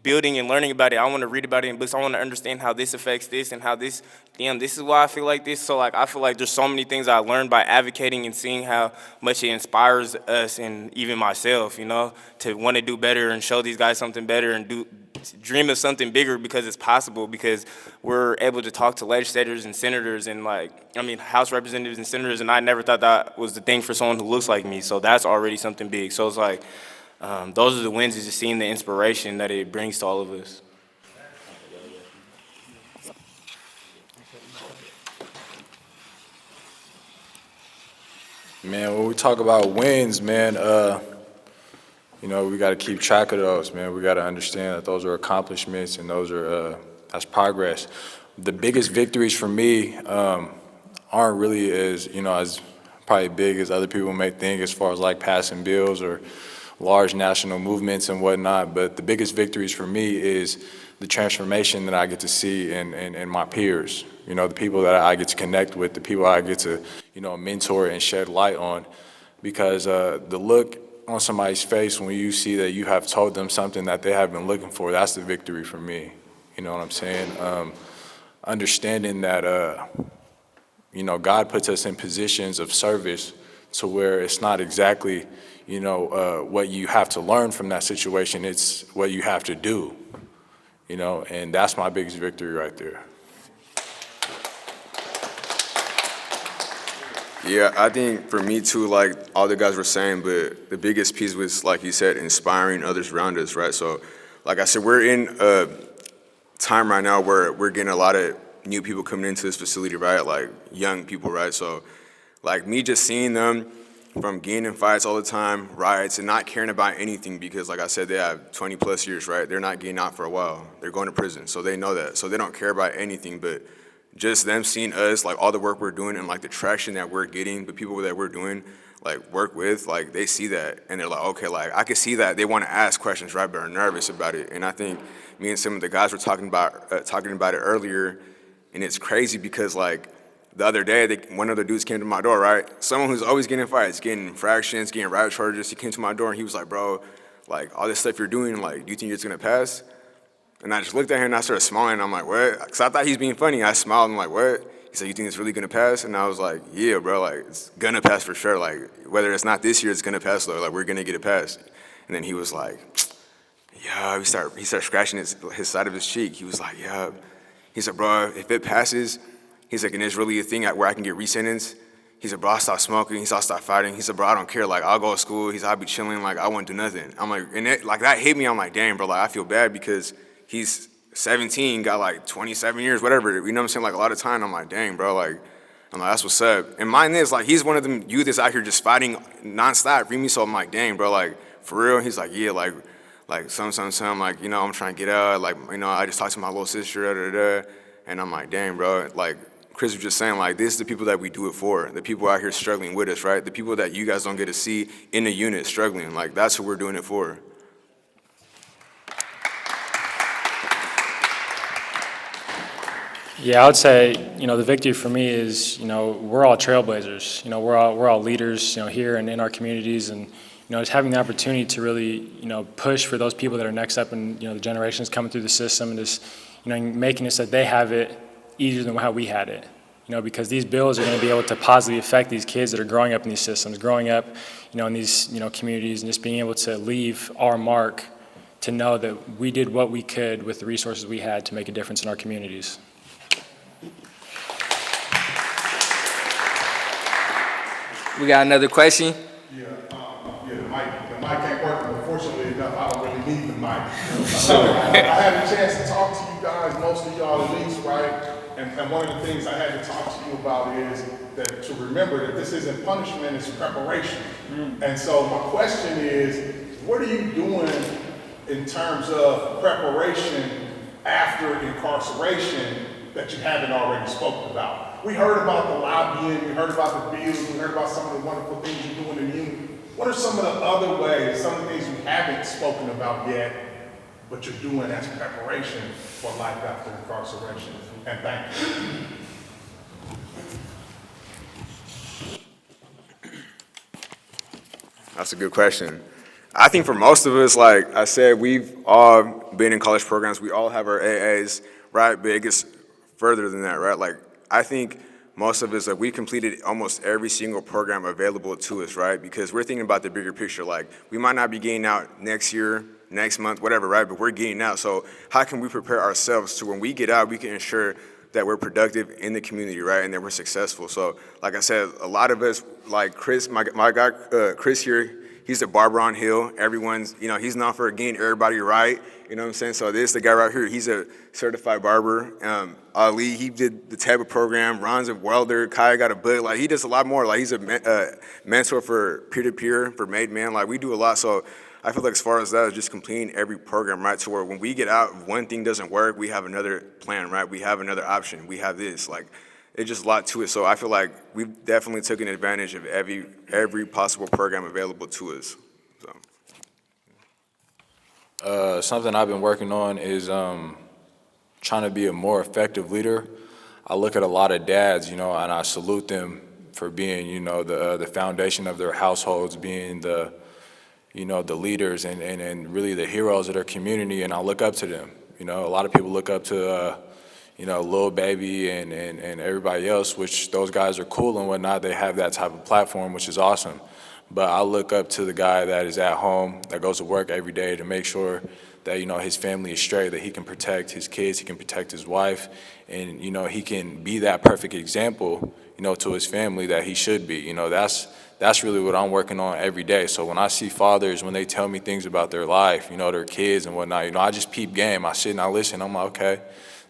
building and learning about it. I want to read about it in books. I want to understand how this affects this and how this, this is why I feel like this. So like, I feel like there's so many things I learned by advocating and seeing how much it inspires us and even myself, you know, to want to do better and show these guys something better and dream of something bigger, because it's possible, because we're able to talk to legislators and senators and House representatives and senators, and I never thought that was the thing for someone who looks like me. So that's already something big. So it's like, those are the wins, is just seeing the inspiration that it brings to all of us. Man, when we talk about wins, man, you know, we got to keep track of those, man. We got to understand that those are accomplishments and those are that's progress. The biggest victories for me aren't really as probably big as other people may think, as far as like passing bills or large national movements and whatnot. But the biggest victories for me is the transformation that I get to see in my peers. You know, the people that I get to connect with, the people I get to, mentor and shed light on. Because the look on somebody's face when you see that you have told them something that they have been looking for, that's the victory for me. You know what I'm saying? Understanding that, God puts us in positions of service to where it's not exactly, what you have to learn from that situation, it's what you have to do, and that's my biggest victory right there. Yeah, I think for me too, like all the guys were saying, but the biggest piece was, like you said, inspiring others around us, right? So, like I said, we're in a time right now where we're getting a lot of new people coming into this facility, right? Like young people, right? So, like me just seeing them from getting in fights all the time, riots, and not caring about anything because, like I said, they have 20 plus years, right? They're not getting out for a while. They're going to prison, so they know that. So they don't care about anything but just them seeing us, like all the work we're doing and like the traction that we're getting, the people that we're doing, like work with, like they see that and they're like, okay, like I can see that they want to ask questions, right, but are nervous about it. And I think me and some of the guys were talking about it earlier, and it's crazy because like the other day, one of the dudes came to my door, right? Someone who's always getting in fights, getting infractions, getting riot charges. He came to my door and he was like, bro, like all this stuff you're doing, like, do you think it's gonna pass? And I just looked at him and I started smiling. I'm like, what? Because I thought he was being funny. I smiled and I'm like, what? He said, you think it's really gonna pass? And I was like, yeah, bro, like it's gonna pass for sure. Like whether it's not this year, it's gonna pass though. Like we're gonna get it passed. And then he was like, yeah, he started scratching his side of his cheek. He was like, yeah. He said, bro, if it passes, he's like, and there's really a thing where I can get resentenced. He said, bro, I'll stop smoking. He said, I'll stop fighting. He said, bro, I don't care. Like, I'll go to school. He said, I'll be chilling. Like, I won't do nothing. I'm like, and it, like, that hit me. I'm like, dang, bro, like, I feel bad because he's 17, got like 27 years, whatever. You know what I'm saying? Like, a lot of time, I'm like, dang, bro, like, I'm like, that's what's up. And mine is, like, he's one of them youth that's out here just fighting nonstop. For me, so I'm like, dang, bro, like, for real? He's like, yeah, like, some, like, you know, I'm trying to get out. Like, you know, I just talked to my little sister, da. And I'm like, dang, bro, like, Chris was just saying, like, this is the people that we do it for, the people out here struggling with us, right? The people that you guys don't get to see in the unit struggling. Like, that's who we're doing it for. Yeah, I would say, you know, the victory for me is, you know, we're all trailblazers. You know, we're all leaders, you know, here and in our communities, and, you know, just having the opportunity to really, you know, push for those people that are next up and, you know, the generations coming through the system, and just, you know, making it so that they have it easier than how we had it. You know, because these bills are going to be able to positively affect these kids that are growing up in these systems, growing up, you know, in these, you know, communities, and just being able to leave our mark, to know that we did what we could with the resources we had to make a difference in our communities. We got another question? Yeah, the mic ain't working, but fortunately enough, I don't really need the mic. I had a chance to talk to you guys, most of y'all at least, right? And one of the things I had to talk to you about is that to remember that this isn't punishment, it's preparation. And so my question is, what are you doing in terms of preparation after incarceration that you haven't already spoken about? We heard about the lobbying, we heard about the bills, we heard about some of the wonderful things you're doing in the union. What are some of the other ways, some of the things you haven't spoken about yet, but you're doing as preparation for life after incarceration? And thank you. That's a good question. I think for most of us, like I said, we've all been in college programs. We all have our AAs, right? But it gets further than that, right? Like, I think most of us, like, we completed almost every single program available to us, right? Because we're thinking about the bigger picture. Like, we might not be getting out next year, next month, whatever, right? But we're getting out. So how can we prepare ourselves to when we get out, we can ensure that we're productive in the community, right? And that we're successful. So like I said, a lot of us, like Chris, my guy, Chris here, he's a barber on Hill. Everyone's, you know, he's known for getting everybody right. You know what I'm saying? So this, the guy right here, he's a certified barber. Ali, he did the type of program. Ron's a welder. Kai got a book. Like, he does a lot more. Like, he's a mentor for peer-to-peer, for Made Man. Like, we do a lot. So I feel like as far as that, is just completing every program, right? To where when we get out, if one thing doesn't work, we have another plan, right? We have another option. We have this. Like, it's just a lot to it. So I feel like we've definitely taken advantage of every possible program available to us. So. Something I've been working on is trying to be a more effective leader. I look at a lot of dads, you know, and I salute them for being, you know, the foundation of their households, being the, you know, the leaders and really the heroes of their community, and I look up to them. You know, a lot of people look up to, you know, Lil Baby and everybody else, which those guys are cool and whatnot. They have that type of platform, which is awesome. But I look up to the guy that is at home, that goes to work every day to make sure that, you know, his family is straight, that he can protect his kids, he can protect his wife, and, you know, he can be that perfect example, you know, to his family that he should be. You know, that's really what I'm working on every day. So when I see fathers, when they tell me things about their life, you know, their kids and whatnot, you know, I just peep game. I sit and I listen. I'm like, okay,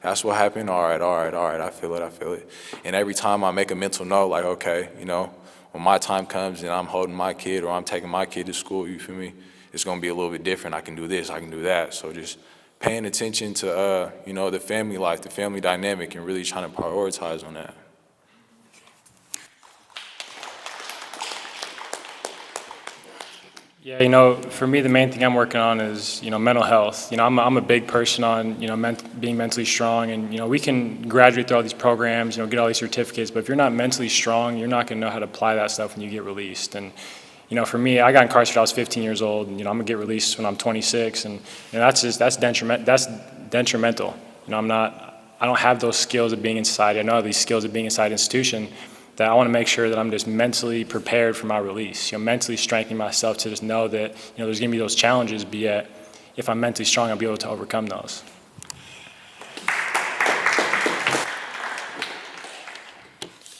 that's what happened. All right. I feel it. And every time I make a mental note, like, okay, you know, when my time comes and I'm holding my kid or I'm taking my kid to school, you feel me? It's going to be a little bit different. I can do this, I can do that. So just paying attention to, you know, the family life, the family dynamic, and really trying to prioritize on that. Yeah, you know, for me, the main thing I'm working on is, you know, mental health. You know, I'm a big person on, you know, being mentally strong, and, you know, we can graduate through all these programs, you know, get all these certificates, but if you're not mentally strong, you're not going to know how to apply that stuff when you get released. And, you know, for me, I got incarcerated when I was 15 years old, and, you know, I'm going to get released when I'm 26, and, you know, that's detrimental. You know, I don't have those skills of being in society. I know these skills of being inside an institution, that I want to make sure that I'm just mentally prepared for my release, you know, mentally strengthening myself to just know that, you know, there's going to be those challenges, but yet if I'm mentally strong, I'll be able to overcome those.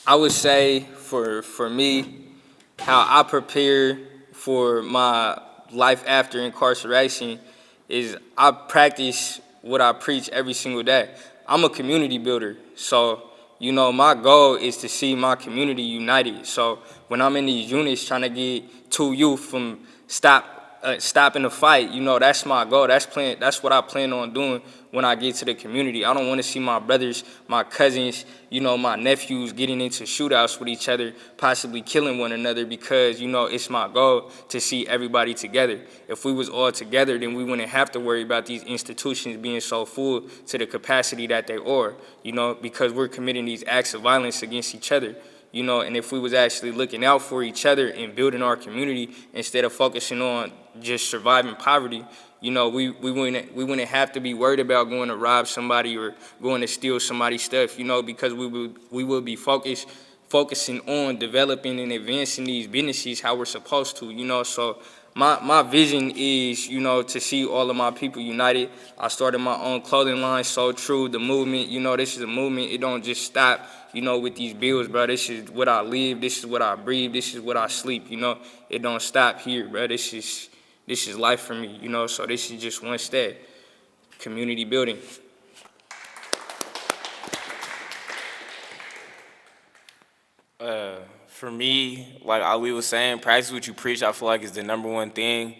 I would say for me, how I prepare for my life after incarceration is I practice what I preach every single day. I'm a community builder, so you know, my goal is to see my community united. So when I'm in these units trying to get two youth from stopping the fight, you know, that's my goal. That's what I plan on doing when I get to the community. I don't want to see my brothers, my cousins, you know, my nephews getting into shootouts with each other, possibly killing one another, because, you know, it's my goal to see everybody together. If we was all together, then we wouldn't have to worry about these institutions being so full to the capacity that they are, you know, because we're committing these acts of violence against each other. You know, and if we was actually looking out for each other and building our community instead of focusing on just surviving poverty, you know, we wouldn't have to be worried about going to rob somebody or going to steal somebody's stuff, you know, because we will be focusing on developing and advancing these businesses how we're supposed to, you know. So my vision is, you know, to see all of my people united. I started my own clothing line, So True, the movement, you know, this is a movement. It don't just stop, you know, with these bills, bro. This is what I live. This is what I breathe. This is what I sleep, you know. It don't stop here, bro. This is life for me, you know. So this is just one step, community building. For me, like Ali was saying, practice what you preach, I feel like is the number one thing.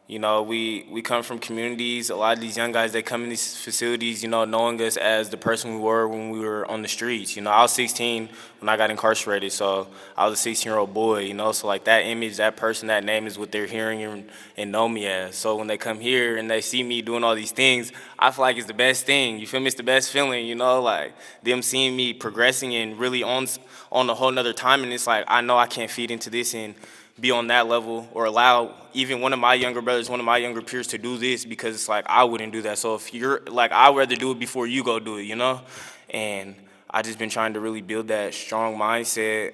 You know, we come from communities. A lot of these young guys, they come in these facilities, you know, knowing us as the person we were when we were on the streets. You know, I was 16 when I got incarcerated, so I was a 16-year-old boy, you know. So, like, that image, that person, that name is what they're hearing and know me as. So when they come here and they see me doing all these things, I feel like it's the best thing. You feel me? It's the best feeling, you know, like them seeing me progressing and really on a whole nother time. And it's like, I know I can't feed into this and be on that level or allow even one of my younger brothers, one of my younger peers to do this, because it's like I wouldn't do that. So if you're like, I'd rather do it before you go do it, you know? And I just been trying to really build that strong mindset,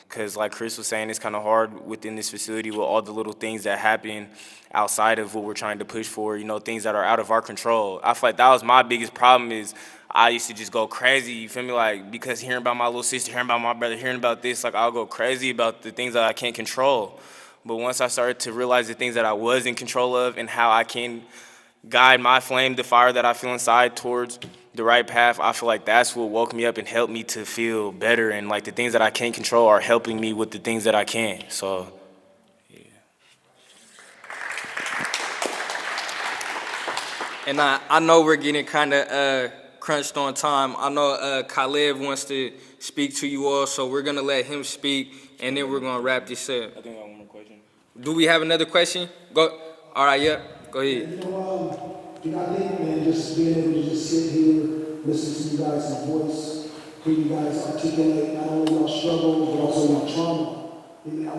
because like Chris was saying, it's kind of hard within this facility with all the little things that happen outside of what we're trying to push for, you know, things that are out of our control. I feel like that was my biggest problem is I used to just go crazy, you feel me? Like, because hearing about my little sister, hearing about my brother, hearing about this, like, I'll go crazy about the things that I can't control. But once I started to realize the things that I was in control of and how I can guide my flame, the fire that I feel inside, towards the right path, I feel like that's what woke me up and helped me to feel better. And, like, the things that I can't control are helping me with the things that I can. So, yeah. And I know we're getting kind of crunched on time. I know Khaled wants to speak to you all, so we're going to let him speak, and then we're going to wrap this up. I think I have one more question. Do we have another question? Go. All right, yeah, go ahead. You know, I think, man, just being able to just sit here, listen to you guys' voice, hear you guys articulate not only your struggles, but also your trauma. I mean, I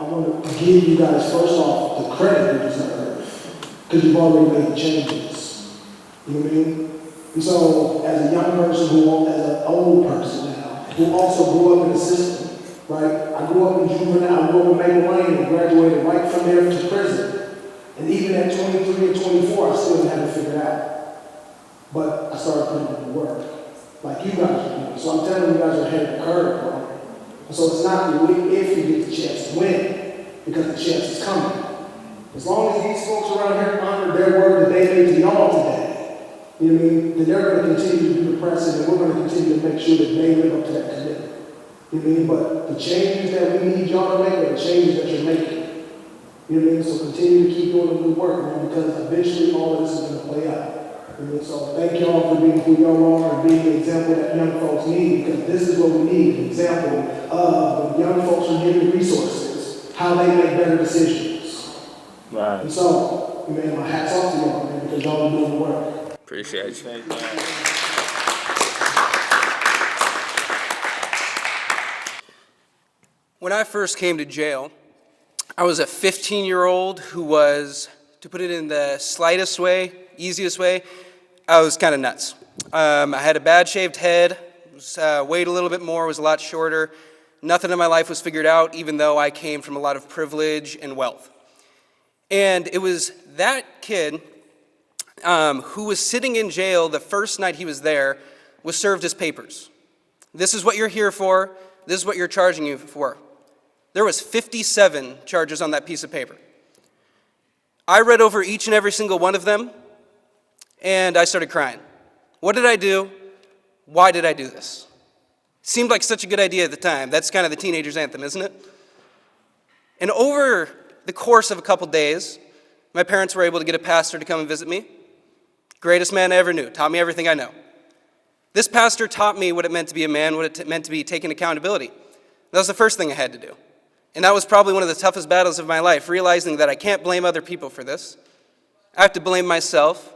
want to give you guys, first off, the credit you deserve, because you've already made changes. You know what I mean? And so, as a young person as an old person now, who also grew up in the system, right? I grew up in juvenile, I grew up in Maple Lane and graduated right from there to prison. And even at 23 or 24, I still didn't have it figured out. But I started putting in the work, like you guys are doing. So I'm telling you guys are ahead of the curve, bro. And so it's not if you get the chance to win, because the chance is coming. As long as these folks around here honor their word that they made to y'all today, you know what I mean? Then they're going to continue to do the pressing, and we're going to continue to make sure that they live up to that commitment. You know what I mean? But the changes that we need y'all to make are the changes that you're making. You know what I mean? So continue to keep doing the good work, man, because eventually all of this is going to play out. You know, so thank y'all for being who y'all are and being the example that young folks need, because this is what we need, an example of when young folks are given resources, how they make better decisions. Right. And so, man, my hat's off to y'all, man, because y'all are doing the work. Appreciate you. When I first came to jail, I was a 15-year-old who was, to put it in the slightest way, easiest way, I was kind of nuts. I had a bad shaved head, weighed a little bit more, was a lot shorter. Nothing in my life was figured out, even though I came from a lot of privilege and wealth. And it was that kid who was sitting in jail the first night he was there, was served his papers. This is what you're here for. This is what you're charging you for. There was 57 charges on that piece of paper. I read over each and every single one of them, and I started crying. What did I do? Why did I do this? Seemed like such a good idea at the time. That's kind of the teenager's anthem, isn't it? And over the course of a couple days, my parents were able to get a pastor to come and visit me. Greatest man I ever knew, taught me everything I know. This pastor taught me what it meant to be a man, what it meant to be taking accountability. That was the first thing I had to do. And that was probably one of the toughest battles of my life, realizing that I can't blame other people for this. I have to blame myself.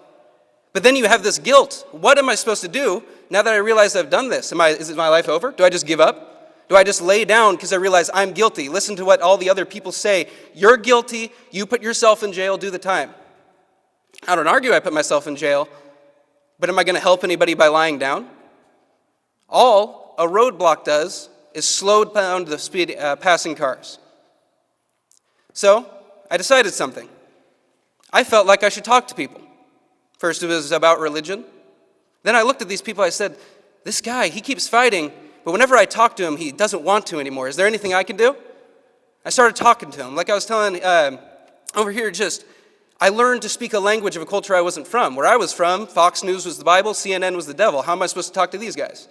But then you have this guilt. What am I supposed to do now that I realize I've done this? Is my life over? Do I just give up? Do I just lay down because I realize I'm guilty? Listen to what all the other people say. You're guilty. You put yourself in jail. Do the time. I don't argue I put myself in jail. But am I going to help anybody by lying down? All a roadblock does is slow down the speed passing cars. So I decided something. I felt like I should talk to people. First it was about religion. Then I looked at these people, I said, this guy, he keeps fighting, but whenever I talk to him, he doesn't want to anymore. Is there anything I can do? I started talking to him. Like I was telling over here, I learned to speak a language of a culture I wasn't from. Where I was from, Fox News was the Bible, CNN was the devil. How am I supposed to talk to these guys?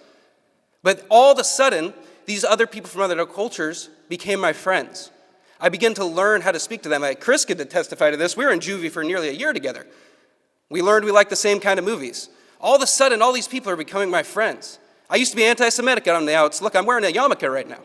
But all of a sudden, these other people from other cultures became my friends. I began to learn how to speak to them. Chris could testify to this. We were in juvie for nearly a year together. We learned we liked the same kind of movies. All of a sudden, all these people are becoming my friends. I used to be anti-Semitic on the outs. Look, I'm wearing a yarmulke right now.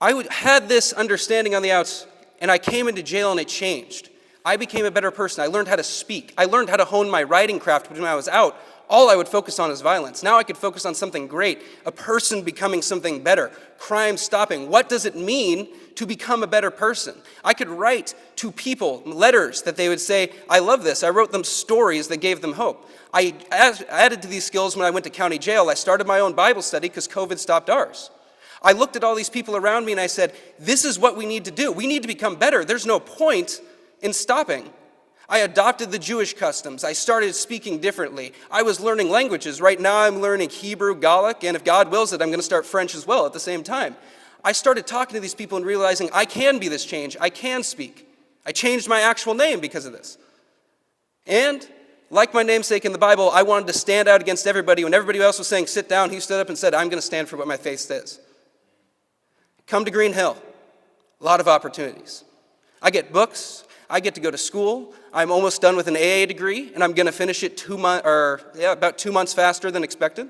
I had this understanding on the outs, and I came into jail and it changed. I became a better person. I learned how to speak. I learned how to hone my writing craft when I was out. All I would focus on is violence. Now I could focus on something great, a person becoming something better, crime stopping. What does it mean to become a better person? I could write to people letters that they would say, I love this. I wrote them stories that gave them hope. I added to these skills when I went to county jail. I started my own Bible study because COVID stopped ours. I looked at all these people around me and I said, this is what we need to do. We need to become better. There's no point in stopping. I adopted the Jewish customs. I started speaking differently. I was learning languages. Right now I'm learning Hebrew, Gaelic, and if God wills it, I'm going to start French as well at the same time. I started talking to these people and realizing I can be this change. I can speak. I changed my actual name because of this. And like my namesake in the Bible, I wanted to stand out against everybody. When everybody else was saying sit down, he stood up and said, I'm going to stand for what my faith says. Come to Green Hill. A lot of opportunities. I get books. I get to go to school. I'm almost done with an AA degree, and I'm going to finish it about 2 months faster than expected.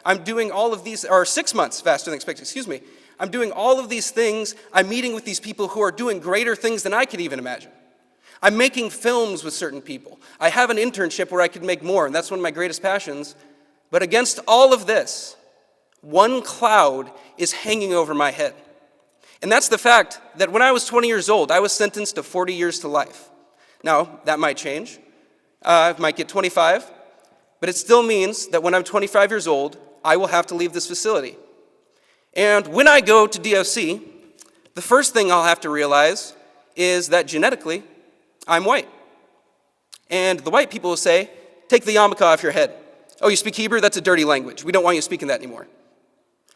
I'm doing all of these, or 6 months faster than expected, excuse me. I'm doing all of these things. I'm meeting with these people who are doing greater things than I could even imagine. I'm making films with certain people. I have an internship where I could make more, and that's one of my greatest passions. But against all of this, one cloud is hanging over my head. And that's the fact that when I was 20 years old, I was sentenced to 40 years to life. Now, that might change. I might get 25. But it still means that when I'm 25 years old, I will have to leave this facility. And when I go to DOC, the first thing I'll have to realize is that genetically, I'm white. And the white people will say, take the yarmulke off your head. Oh, you speak Hebrew? That's a dirty language. We don't want you speaking that anymore.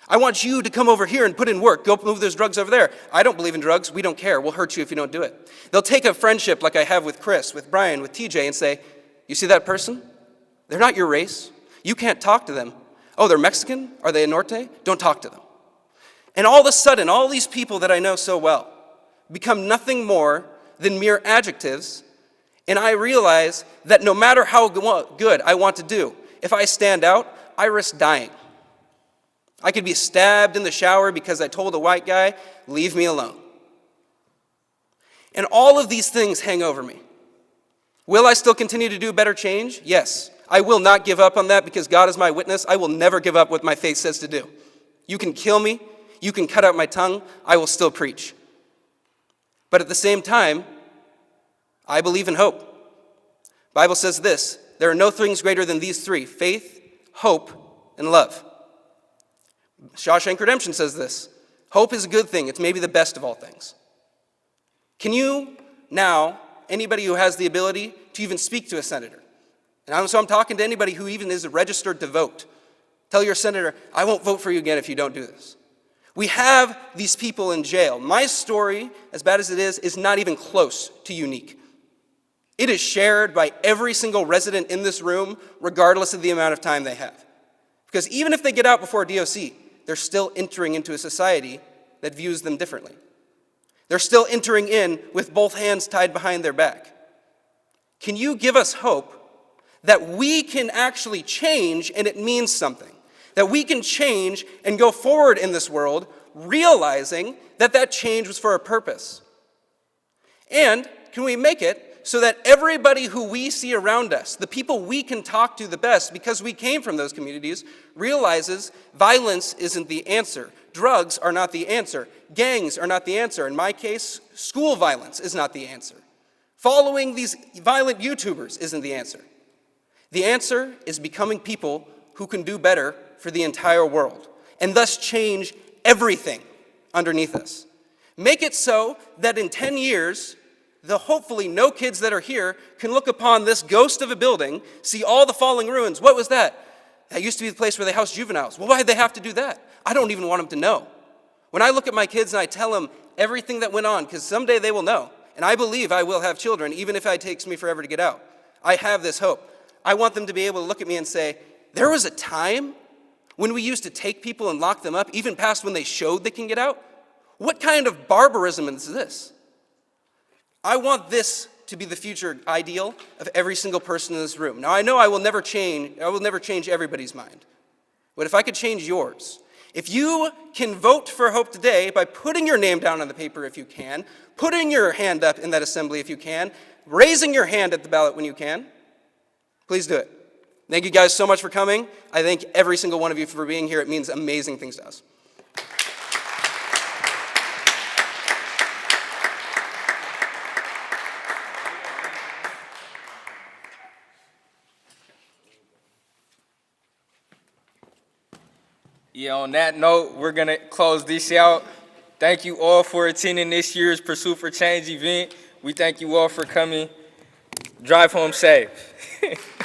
I want you to come over here and put in work. Go move those drugs over there. I don't believe in drugs. We don't care. We'll hurt you if you don't do it. They'll take a friendship like I have with Chris, with Brian, with TJ, and say, you see that person? They're not your race. You can't talk to them. Oh, they're Mexican? Are they a Norte? Don't talk to them. And all of a sudden, all these people that I know so well become nothing more than mere adjectives, and I realize that no matter how good I want to do, if I stand out, I risk dying. I could be stabbed in the shower because I told a white guy, leave me alone. And all of these things hang over me. Will I still continue to do better change? Yes. I will not give up on that because God is my witness. I will never give up what my faith says to do. You can kill me. You can cut out my tongue. I will still preach. But at the same time, I believe in hope. The Bible says this, there are no things greater than these three, faith, hope, and love. Shawshank Redemption says this, hope is a good thing. It's maybe the best of all things. Can you now, anybody who has the ability to even speak to a senator, and so I'm talking to anybody who even is registered to vote, tell your senator, I won't vote for you again if you don't do this. We have these people in jail. My story, as bad as it is not even close to unique. It is shared by every single resident in this room, regardless of the amount of time they have. Because even if they get out before DOC, they're still entering into a society that views them differently. They're still entering in with both hands tied behind their back. Can you give us hope that we can actually change and it means something? That we can change and go forward in this world, realizing that that change was for a purpose? And can we make it so that everybody who we see around us, the people we can talk to the best because we came from those communities, realizes violence isn't the answer. Drugs are not the answer. Gangs are not the answer. In my case, school violence is not the answer. Following these violent YouTubers isn't the answer. The answer is becoming people who can do better for the entire world and thus change everything underneath us. Make it so that in 10 years, the hopefully no kids that are here can look upon this ghost of a building, see all the falling ruins. What was that? That used to be the place where they housed juveniles. Well, why did they have to do that? I don't even want them to know. When I look at my kids and I tell them everything that went on, because someday they will know, and I believe I will have children, even if it takes me forever to get out. I have this hope. I want them to be able to look at me and say, there was a time when we used to take people and lock them up, even past when they showed they can get out. What kind of barbarism is this? I want this to be the future ideal of every single person in this room. Now, I know I will never change everybody's mind. But if I could change yours, if you can vote for hope today by putting your name down on the paper if you can, putting your hand up in that assembly if you can, raising your hand at the ballot when you can, please do it. Thank you guys so much for coming. I thank every single one of you for being here. It means amazing things to us. Yeah, on that note, we're going to close this out. Thank you all for attending this year's Pursuit for Change event. We thank you all for coming. Drive home safe.